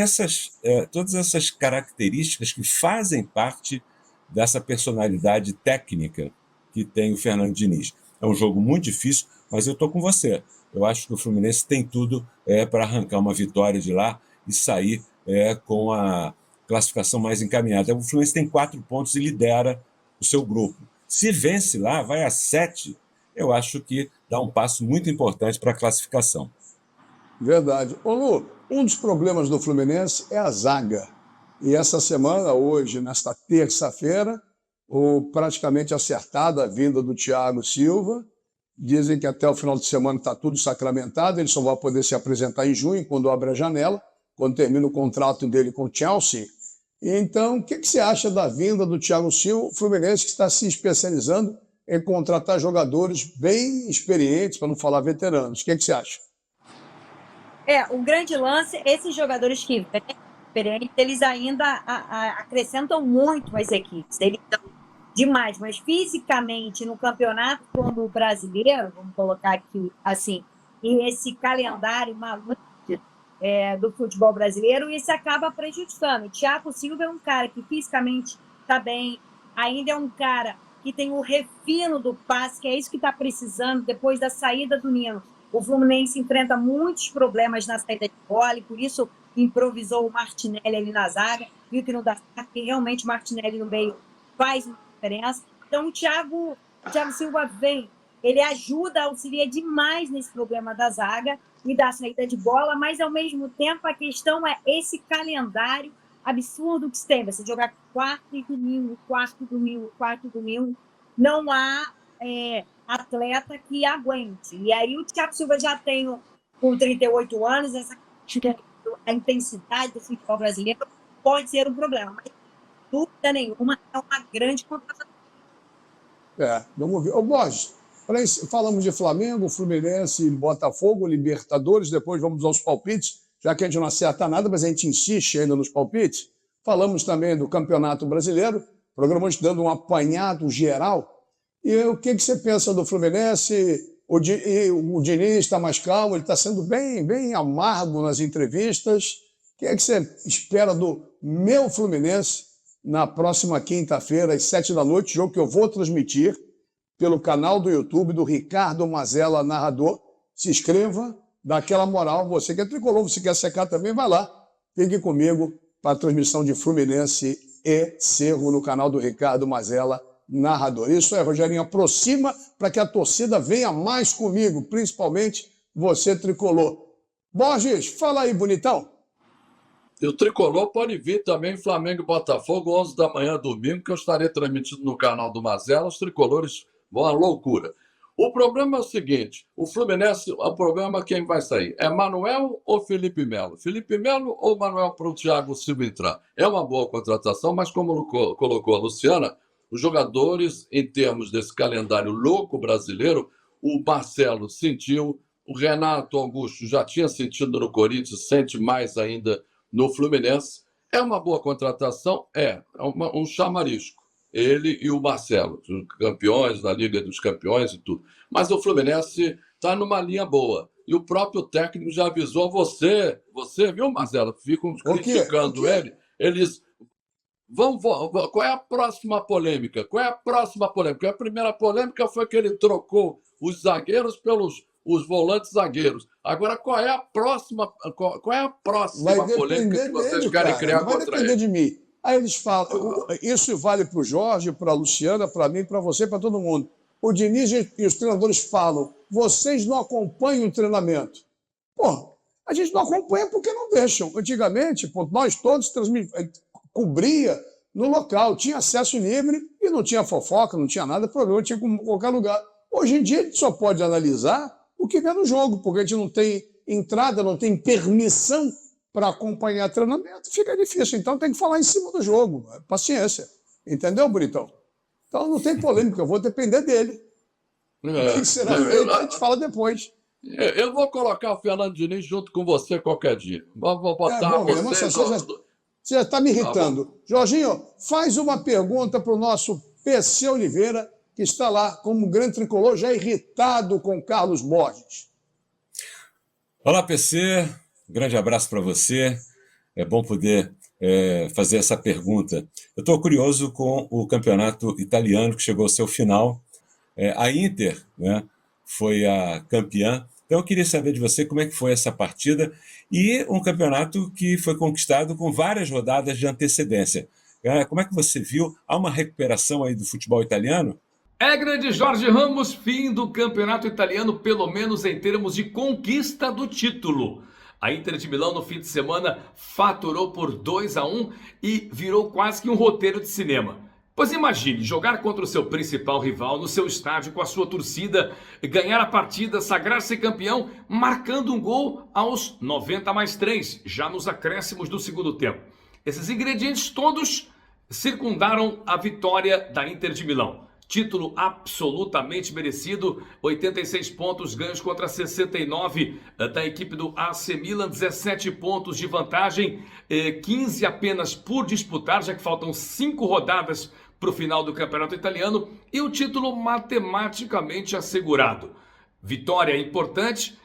todas essas características que fazem parte dessa personalidade técnica que tem o Fernando Diniz. É um jogo muito difícil, mas eu estou com você. Eu acho que o Fluminense tem tudo para arrancar uma vitória de lá e sair com a classificação mais encaminhada. O Fluminense tem 4 pontos e lidera o seu grupo. Se vence lá, vai a 7, eu acho que dá um passo muito importante para a classificação. Verdade. Ô Lu, um dos problemas do Fluminense é a zaga. E essa semana, hoje, nesta terça-feira, praticamente acertada a vinda do Thiago Silva. Dizem que até o final de semana está tudo sacramentado, ele só vai poder se apresentar em junho, quando abre a janela, quando termina o contrato dele com o Chelsea. Então, o que você acha da vinda do Thiago Silva, o Fluminense que está se especializando em contratar jogadores bem experientes, para não falar veteranos? O que você acha? O grande lance, esses jogadores que vêm experientes, eles ainda acrescentam muito às equipes. Eles dão demais, mas fisicamente no campeonato como o brasileiro, vamos colocar aqui assim, e esse calendário maluco do futebol brasileiro, isso acaba prejudicando. O Thiago Silva é um cara que fisicamente está bem, ainda é um cara que tem o refino do passe, que é isso que está precisando depois da saída do Nino. O Fluminense enfrenta muitos problemas na saída de bola e por isso improvisou o Martinelli ali na zaga, viu que não dá certo, que realmente o Martinelli no meio faz uma diferença. Então o Thiago Silva vem, ele ajuda, auxilia demais nesse problema da zaga e da saída de bola, mas ao mesmo tempo a questão é esse calendário absurdo que se tem. Você jogar quarto domingo, não há atleta que aguente. E aí o Thiago Silva já tem, com 38 anos, a intensidade do futebol brasileiro pode ser um problema, mas dúvida nenhuma é uma grande contratação. Vamos ver. Ô, Borges, falamos de Flamengo, Fluminense, Botafogo, Libertadores, depois vamos aos palpites, já que a gente não acerta nada, mas a gente insiste ainda nos palpites. Falamos também do Campeonato Brasileiro, programamos dando um apanhado geral. E o que você pensa do Fluminense? O Diniz está mais calmo, ele está sendo bem amargo nas entrevistas. O que você espera do meu Fluminense na próxima quinta-feira, às 7 da noite, jogo que eu vou transmitir pelo canal do YouTube do Ricardo Mazella, narrador. Se inscreva, dá aquela moral. Você que é tricolor, você quer secar também, vai lá. Fique comigo para a transmissão de Fluminense e Cerro no canal do Ricardo Mazella, narrador. Isso é, Rogerinho, aproxima para que a torcida venha mais comigo, principalmente você, tricolor. Borges, fala aí, bonitão. E o tricolor pode vir também, Flamengo e Botafogo, 11 da manhã, domingo, que eu estarei transmitindo no canal do Mazella. Os tricolores vão à loucura. O problema é o seguinte, o Fluminense, o problema é quem vai sair. É Manuel ou Felipe Melo? Felipe Melo ou Manuel para o Thiago Silva entrar? É uma boa contratação, mas como colocou a Luciana, os jogadores, em termos desse calendário louco brasileiro, o Marcelo sentiu, o Renato Augusto já tinha sentido no Corinthians, sente mais ainda no Fluminense. É uma boa contratação? Um chamarisco. ele e o Marcelo, os campeões da Liga dos Campeões e tudo. Mas o Fluminense está numa linha boa. E o próprio técnico já avisou você, viu, Marcelo? Ficam criticando ele. Eles qual é a próxima polêmica? A primeira polêmica foi que ele trocou os zagueiros pelos os volantes zagueiros. Agora, qual é a próxima polêmica que vocês querem criar contra ele? Vai depender de mim. Aí eles falam, isso vale para o Jorge, para a Luciana, para mim, para você, para todo mundo. O Diniz e os treinadores falam, vocês não acompanham o treinamento. Pô, a gente não acompanha porque não deixam. Antigamente, pô, nós todos cobria no local, tinha acesso livre e não tinha fofoca, não tinha nada, problema, tinha em qualquer lugar. Hoje em dia, a gente só pode analisar o que vê no jogo, porque a gente não tem entrada, não tem permissão para acompanhar treinamento, fica difícil. Então tem que falar em cima do jogo. Paciência. Entendeu, Bonitão? Então não tem polêmica, eu vou depender dele. O que será feito, a gente fala depois. Eu vou colocar o Fernando Diniz junto com você qualquer dia. Vou botar você. Você já está me irritando. Tá, Jorginho, faz uma pergunta para o nosso PC Oliveira, que está lá como grande tricolor, já irritado com Carlos Borges. Olá, PC. Grande abraço para você. É bom poder fazer essa pergunta. Eu estou curioso com o campeonato italiano que chegou ao seu final. A Inter, né, foi a campeã. Então eu queria saber de você como é que foi essa partida e um campeonato que foi conquistado com várias rodadas de antecedência. Como é que você viu? Há uma recuperação aí do futebol italiano? Grande Jorge Ramos, fim do campeonato italiano, pelo menos em termos de conquista do título. A Inter de Milão no fim de semana faturou por 2-1 e virou quase que um roteiro de cinema. Pois imagine, jogar contra o seu principal rival no seu estádio com a sua torcida, ganhar a partida, sagrar-se campeão, marcando um gol aos 90+3, já nos acréscimos do segundo tempo. Esses ingredientes todos circundaram a vitória da Inter de Milão. Título absolutamente merecido, 86 pontos ganhos contra 69 da equipe do AC Milan, 17 pontos de vantagem, 15 apenas por disputar, já que faltam 5 rodadas para o final do campeonato italiano, e o título matematicamente assegurado. Vitória importante,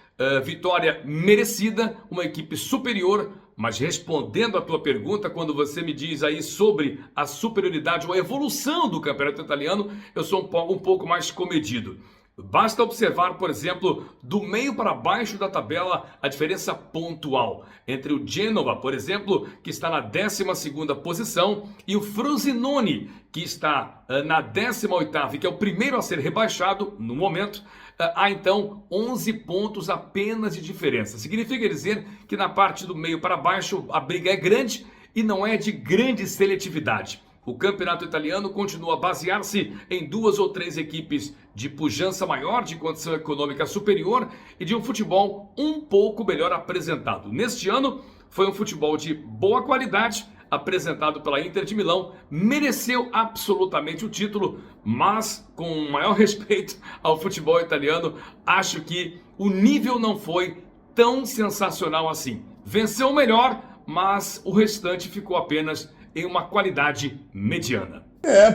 vitória merecida, uma equipe superior. Mas respondendo à tua pergunta, quando você me diz aí sobre a superioridade ou a evolução do campeonato italiano, eu sou um pouco mais comedido. Basta observar, por exemplo, do meio para baixo da tabela, a diferença pontual entre o Genoa, por exemplo, que está na 12ª posição, e o Frosinone, que está na 18ª, e que é o primeiro a ser rebaixado no momento. Há então 11 pontos apenas de diferença. Significa dizer que na parte do meio para baixo a briga é grande e não é de grande seletividade. O campeonato italiano continua a basear-se em 2 ou 3 equipes de pujança maior, de condição econômica superior e de um futebol um pouco melhor apresentado. Neste ano foi um futebol de boa qualidade, apresentado pela Inter de Milão, mereceu absolutamente o título, mas com maior respeito ao futebol italiano, acho que o nível não foi tão sensacional assim. Venceu o melhor, mas o restante ficou apenas em uma qualidade mediana.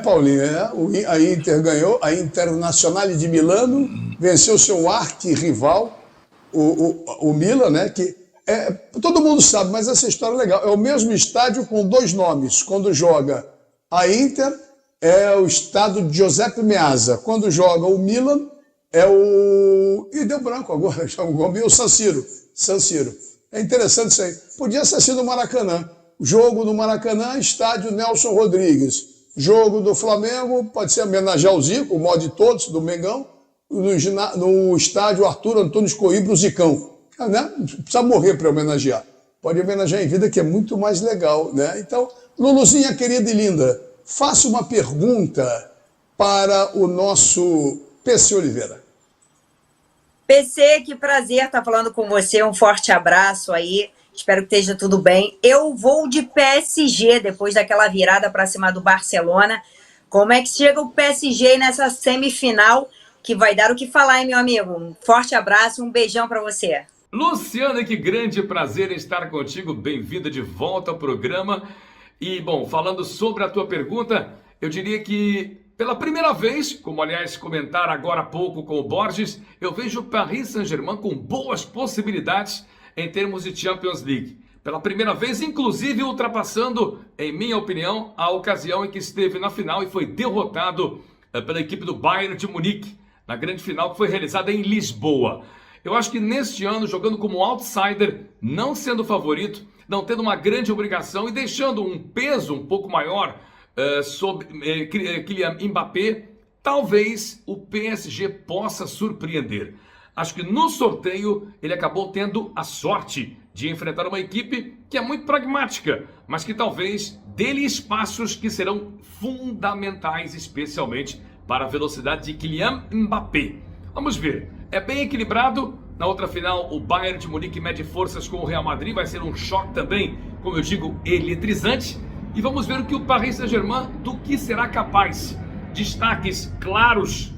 Paulinho, a Inter ganhou, a Internazionale de Milano venceu seu arquirrival, o Milan, né, que todo mundo sabe, mas essa história é legal. É o mesmo estádio com 2 nomes. Quando joga a Inter, é o estádio de Giuseppe Meazza. Quando joga o Milan, é o... E deu branco agora, o San Siro. É interessante isso aí. Podia ser sido o Maracanã. Jogo do Maracanã, estádio Nelson Rodrigues. Jogo do Flamengo, pode ser homenagear o Zico, o maior de todos, do Mengão, no estádio Arthur Antônio Coimbra, o Zicão. Né? Não precisa morrer para homenagear. Pode homenagear em vida, que é muito mais legal. Né? Então, Luluzinha querida e linda, faça uma pergunta para o nosso PC Oliveira. PC, que prazer estar falando com você. Um forte abraço aí. Espero que esteja tudo bem. Eu vou de PSG depois daquela virada para cima do Barcelona. Como é que chega o PSG nessa semifinal que vai dar o que falar, hein, meu amigo? Um forte abraço, um beijão para você. Luciana, que grande prazer em estar contigo. Bem-vinda de volta ao programa. E, bom, falando sobre a tua pergunta, eu diria que pela primeira vez, como aliás comentaram agora há pouco com o Borges, eu vejo o Paris Saint-Germain com boas possibilidades em termos de Champions League. Pela primeira vez, inclusive ultrapassando, em minha opinião, a ocasião em que esteve na final e foi derrotado pela equipe do Bayern de Munique, na grande final que foi realizada em Lisboa. Eu acho que neste ano, jogando como outsider, não sendo favorito, não tendo uma grande obrigação e deixando um peso um pouco maior sobre Kylian Mbappé, talvez o PSG possa surpreender. Acho que no sorteio ele acabou tendo a sorte de enfrentar uma equipe que é muito pragmática, mas que talvez dê-lhe espaços que serão fundamentais, especialmente para a velocidade de Kylian Mbappé. Vamos ver, é bem equilibrado. Na outra final, o Bayern de Munique mede forças com o Real Madrid, vai ser um choque também, como eu digo, eletrizante. E vamos ver o que o Paris Saint-Germain, do que será capaz. Destaques claros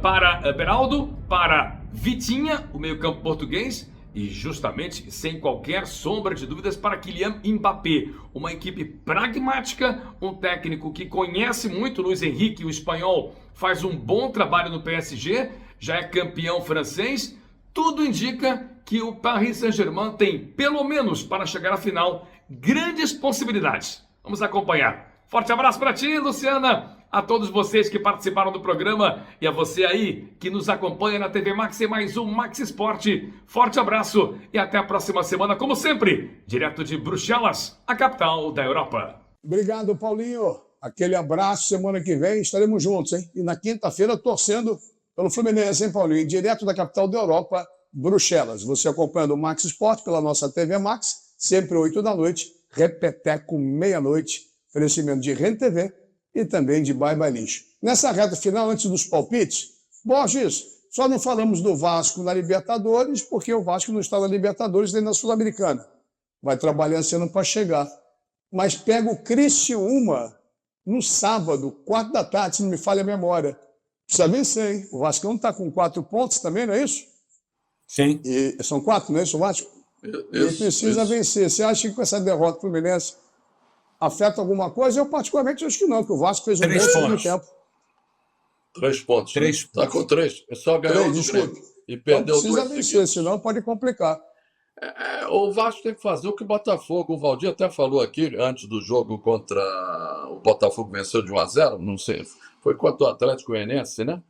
para Beraldo, para Vitinha, o meio-campo português, e justamente, sem qualquer sombra de dúvidas, para Kylian Mbappé. Uma equipe pragmática, um técnico que conhece muito, Luiz Henrique, o espanhol, faz um bom trabalho no PSG, já é campeão francês. Tudo indica que o Paris Saint-Germain tem, pelo menos para chegar à final, grandes possibilidades. Vamos acompanhar. Forte abraço para ti, Luciana, a todos vocês que participaram do programa e a você aí que nos acompanha na TV Max em mais um Max Esporte. Forte abraço e até a próxima semana, como sempre, direto de Bruxelas, a capital da Europa. Obrigado, Paulinho. Aquele abraço. Semana que vem estaremos juntos, hein? E na quinta-feira torcendo pelo Fluminense, hein, Paulinho? Direto da capital da Europa, Bruxelas. Você acompanhando o Max Esporte pela nossa TV Max, sempre 8 da noite, repeteco meia-noite, oferecimento de Rede TV e também de Bye Bye Lixo. Nessa reta final, antes dos palpites, Borges, só não falamos do Vasco na Libertadores, porque o Vasco não está na Libertadores nem na Sul-Americana. Vai trabalhando esse ano para chegar. Mas pega o Criciúma no sábado, 4 da tarde, se não me falha a memória. Precisa vencer, hein? O Vascão está com 4 pontos também, não é isso? Sim. E são 4, não é isso, o Vasco? Ele precisa vencer. Você acha que com essa derrota do Fluminense afeta alguma coisa? Eu particularmente acho que não, que o Vasco fez um bom segundo tempo. 3 pontos. 3 Está com 3. É só ganhar o Grêmio. E perdeu não precisa vencer, senão pode complicar. O Vasco tem que fazer o que o Botafogo. O Valdir até falou aqui, antes do jogo contra o Botafogo, venceu de 1-0, não sei, foi contra o Atlético Goianiense, né?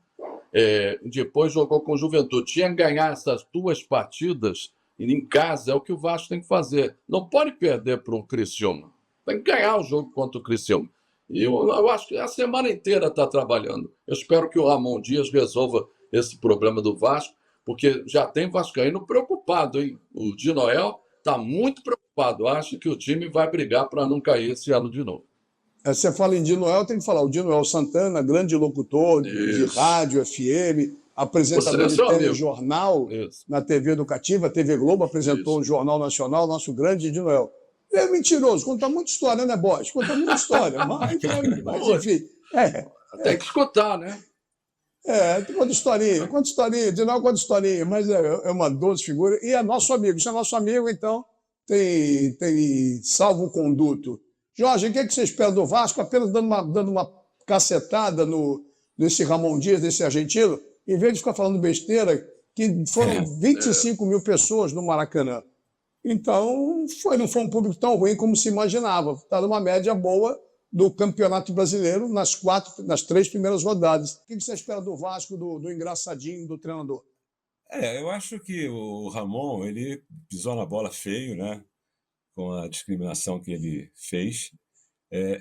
Depois jogou com o Juventude. Tinha que ganhar essas 2 partidas em casa, é o que o Vasco tem que fazer. Não pode perder para o Criciúma. Tem que ganhar o jogo contra o Criciúma. E eu acho que a semana inteira está trabalhando. Eu espero que o Ramon Dias resolva esse problema do Vasco, porque já tem vascaíno preocupado, hein? O Di Noel está muito preocupado. Acha que o time vai brigar para não cair esse ano de novo. Você fala em Di Noel, tem que falar. O Di Noel Santana, grande locutor de rádio, FM, apresentador de telejornal na TV Educativa, TV Globo, apresentou o Jornal Nacional, nosso grande Di Noel. Ele é mentiroso, conta muita história, né, Borges? Conta muita história, mas enfim. Tem que escutar, né? Conta historinha, Di Noel conta historinha, mas é uma doce figura. E é nosso amigo, se é nosso amigo, então tem salvo-conduto. Jorge, o que você espera do Vasco? Apenas dando uma cacetada nesse Ramon Dias, nesse argentino, em vez de ficar falando besteira, que foram 25 mil pessoas no Maracanã. Então, não foi um público tão ruim como se imaginava. Está numa média boa do Campeonato Brasileiro nas 3 primeiras rodadas. O que você espera do Vasco, do engraçadinho, do treinador? Eu acho que o Ramon, ele pisou na bola feio, né? Com a discriminação que ele fez.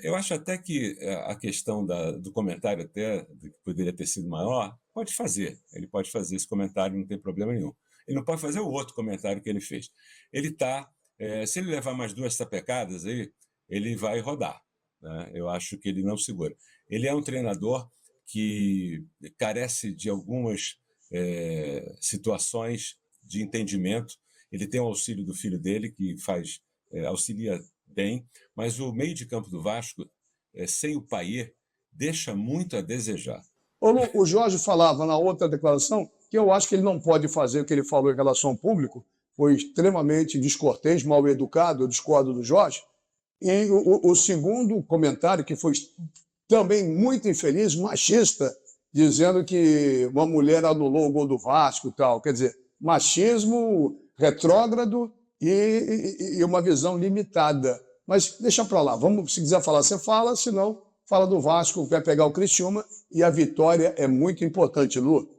Eu acho até que a questão do comentário até, que poderia ter sido maior, pode fazer. Ele pode fazer esse comentário, não tem problema nenhum. Ele não pode fazer o outro comentário que ele fez. Ele se ele levar mais 2 sapecadas, ele vai rodar, né? Eu acho que ele não segura. Ele é um treinador que carece de algumas situações de entendimento. Ele tem o auxílio do filho dele, que auxilia bem, mas o meio de campo do Vasco, sem o Payet, deixa muito a desejar. O Jorge falava na outra declaração que eu acho que ele não pode fazer o que ele falou em relação ao público, foi extremamente descortês, mal educado, eu discordo do Jorge. E o segundo comentário, que foi também muito infeliz, machista, dizendo que uma mulher anulou o gol do Vasco e tal. Quer dizer, machismo retrógrado e uma visão limitada. Mas deixa para lá, vamos, se quiser falar, você fala, se não, fala do Vasco, que vai pegar o Criciúma, e a vitória é muito importante, Lu.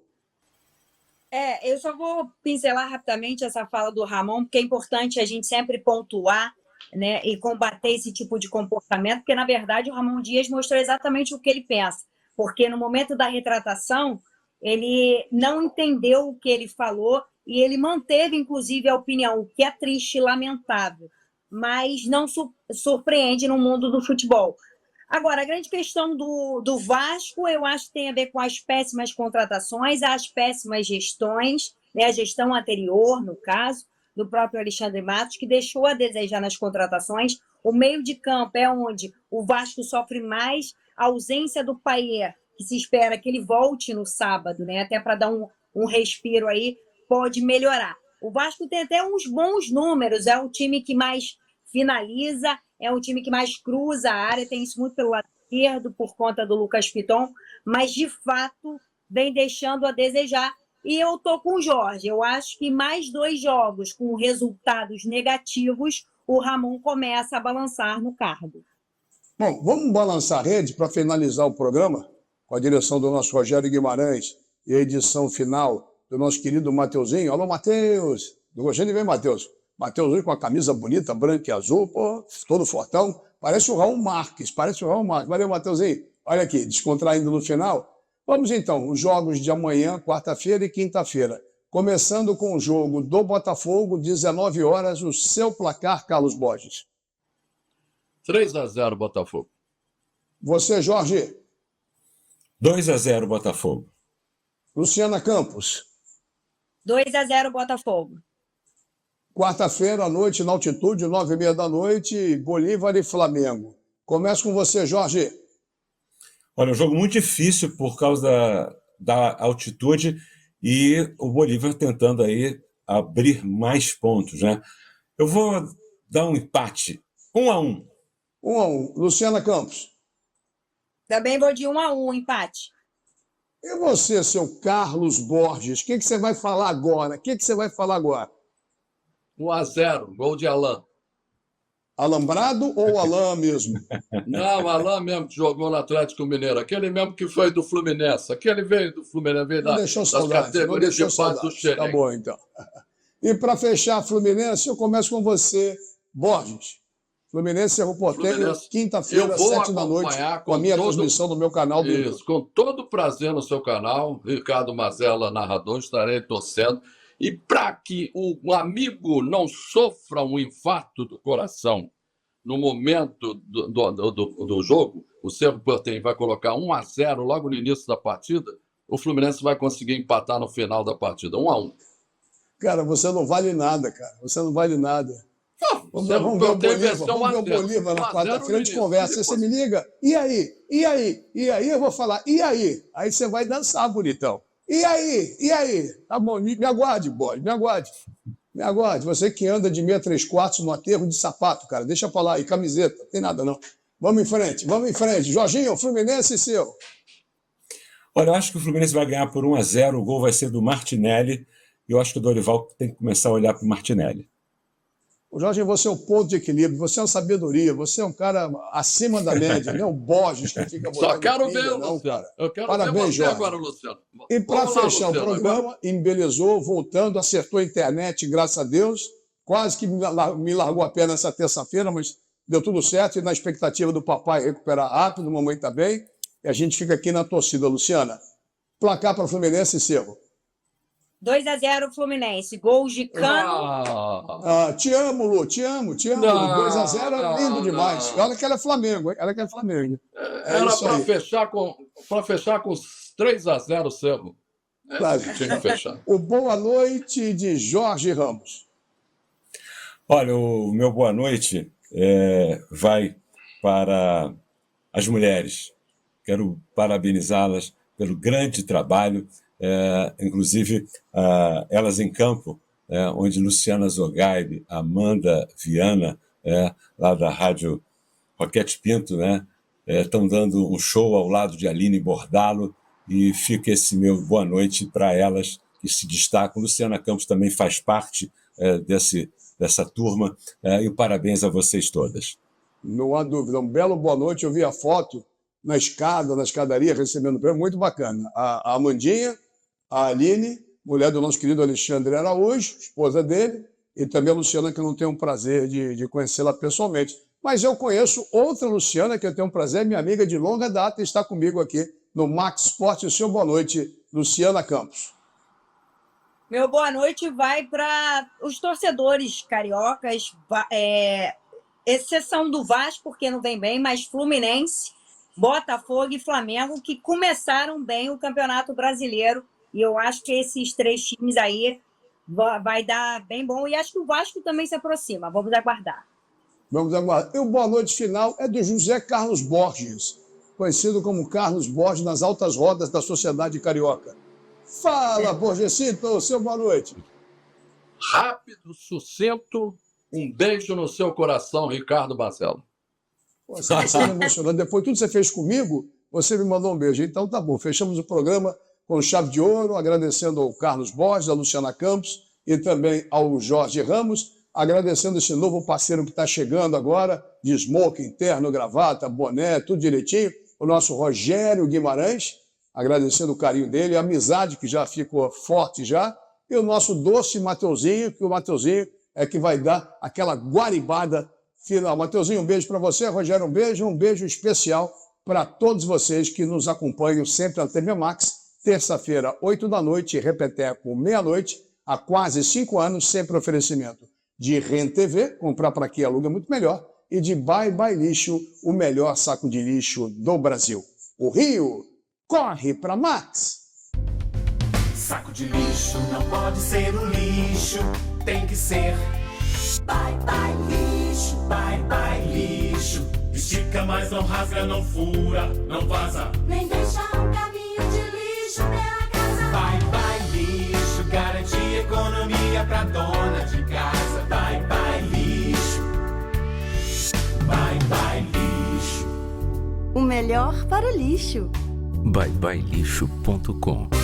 Eu só vou pincelar rapidamente essa fala do Ramon, porque é importante a gente sempre pontuar, né, e combater esse tipo de comportamento, porque, na verdade, o Ramon Dias mostrou exatamente o que ele pensa, porque no momento da retratação, ele não entendeu o que ele falou e ele manteve, inclusive, a opinião, o que é triste e lamentável, mas não surpreende no mundo do futebol. Agora, a grande questão do Vasco, eu acho que tem a ver com as péssimas contratações, as péssimas gestões, né, a gestão anterior, no caso, do próprio Alexandre Matos, que deixou a desejar nas contratações. O meio de campo é onde o Vasco sofre mais, a ausência do Payet, que se espera que ele volte no sábado, né, até para dar um respiro aí, pode melhorar. O Vasco tem até uns bons números, é o time que mais finaliza, é um time que mais cruza a área, tem isso muito pelo lado esquerdo, por conta do Lucas Piton, mas, de fato, vem deixando a desejar. E eu estou com o Jorge. Eu acho que mais 2 jogos com resultados negativos, o Ramon começa a balançar no cargo. Bom, vamos balançar a rede para finalizar o programa, com a direção do nosso Rogério Guimarães e a edição final do nosso querido Mateuzinho. Alô, Matheus! Do gostei de ver, Matheus. Matheus hoje com a camisa bonita, branca e azul, pô, todo fortão. Parece o Raul Marques, Valeu, Matheusinho. Olha aqui, descontraindo no final. Vamos então, os jogos de amanhã, quarta-feira e quinta-feira. Começando com o jogo do Botafogo, 19 horas, o seu placar, Carlos Borges. 3-0 Botafogo. Você, Jorge. 2-0 Botafogo. Luciana Campos. 2-0 Botafogo. Quarta-feira à noite, na altitude, 9h30 da noite, Bolívar e Flamengo. Começo com você, Jorge. Olha, um jogo muito difícil por causa da altitude e o Bolívar tentando aí abrir mais pontos, né? Eu vou dar um empate, 1-1. 1-1. Luciana Campos. Também vou de 1-1, empate. E você, seu Carlos Borges, o que você vai falar agora? 1-0, gol de Alain. Alambrado ou Alain mesmo? Não, Alain mesmo que jogou no Atlético Mineiro. Aquele mesmo que foi do Fluminense. Aquele veio do Fluminense, veio das categorias de base do Xerém. Tá bom, então. E para fechar, Fluminense, eu começo com você, Borges. Fluminense Cerro Porteño, quinta-feira, 7 da noite, com a minha transmissão no meu canal. Isso, com todo prazer no seu canal. Ricardo Mazella, narrador, estarei torcendo. E para que o amigo não sofra um infarto do coração no momento do jogo, o Cerro Porteño vai colocar 1-0 logo no início da partida, o Fluminense vai conseguir empatar no final da partida, 1-1. Cara, você não vale nada, cara. Você não vale nada. Vamos ver o Bolívar na quarta-feira, a gente conversa. Você me liga, e aí? E aí eu vou falar, e aí? Aí você vai dançar, bonitão. E aí? Tá bom, me aguarde, Borges, me aguarde. Você que anda de 6/3 no aterro de sapato, cara, deixa pra lá, e camiseta, não tem nada não. Vamos em frente. Jorginho, Fluminense seu. Olha, eu acho que o Fluminense vai ganhar por 1-0, o gol vai ser do Martinelli, e eu acho que o Dorival tem que começar a olhar para o Martinelli. Jorge, você é um ponto de equilíbrio, você é uma sabedoria, você é um cara acima da média, não é um Borges que fica botando. Só quero ver, não, cara. Eu quero Parabéns, ver Jorge. agora, Luciano. E para fechar Luciano, o programa, embelezou, voltando, acertou a internet, graças a Deus. Quase que me largou a pé nessa terça-feira, mas deu tudo certo e na expectativa do papai recuperar rápido, a mamãe está bem. E a gente fica aqui na torcida, Luciana. Placar para Fluminense e Cerro. 2-0 Fluminense, gols de Cano. Te amo, Lu, te amo. 2-0 é lindo demais. Olha que ela é Flamengo, hein? Era para fechar com 3-0 Cerro. Claro. Tinha que fechar. O boa noite de Jorge Ramos. Olha, o meu boa noite vai para as mulheres. Quero parabenizá-las pelo grande trabalho. Inclusive elas em campo, onde Luciana Zogaib, Amanda Viana, lá da Rádio Roquete Pinto, né, estão dando um show ao lado de Aline Bordalo, e fica esse meu boa noite para elas que se destacam. Luciana Campos também faz parte dessa turma, e parabéns a vocês todas. Não há dúvida, um belo boa noite. Eu vi a foto na escadaria, recebendo o prêmio, muito bacana. A Amandinha, a Aline, mulher do nosso querido Alexandre Araújo, esposa dele, e também a Luciana, que eu não tenho o prazer de conhecê-la pessoalmente. Mas eu conheço outra Luciana, que eu tenho o prazer, minha amiga de longa data, está comigo aqui no Max Sport. O seu boa noite, Luciana Campos. Meu boa noite vai para os torcedores cariocas, exceção do Vasco, porque não vem bem, mas Fluminense, Botafogo e Flamengo, que começaram bem o Campeonato Brasileiro. E eu acho que esses 3 times aí vai dar bem bom. E acho que o Vasco também se aproxima. Vamos aguardar. Vamos aguardar. E o boa noite final é do José Carlos Borges, conhecido como Carlos Borges nas altas rodas da sociedade carioca. Fala, Borgesito, seu boa noite. Rápido, sucinto, um beijo no seu coração, Ricardo Marcelo. Você está emocionando. Depois de tudo que você fez comigo, você me mandou um beijo. Então tá bom, fechamos o programa com chave de ouro, agradecendo ao Carlos Borges, a Luciana Campos e também ao Jorge Ramos, agradecendo esse novo parceiro que está chegando agora, de smoking, terno, gravata, boné, tudo direitinho, o nosso Rogério Guimarães, agradecendo o carinho dele, a amizade que já ficou forte já, e o nosso doce Mateuzinho, que o Mateuzinho é que vai dar aquela guaribada final. Mateuzinho, um beijo para você, Rogério, um beijo especial para todos vocês que nos acompanham sempre na TV Max, terça-feira, 8 da noite, repeteco, meia-noite, há quase 5 anos, sempre oferecimento de Rent TV, comprar para aqui aluga muito melhor, e de Bye Bye Lixo, o melhor saco de lixo do Brasil. O Rio corre para Max! Saco de lixo não pode ser um lixo, tem que ser Bye Bye Lixo, Bye Bye Lixo. Estica, mas não rasga, não fura, não vaza, nem deixa um caminho de lixo pela casa. Bye Bye Lixo, garante economia pra dona de casa. Bye Bye Lixo, Bye Bye Lixo. O melhor para o lixo. byebyelixo.com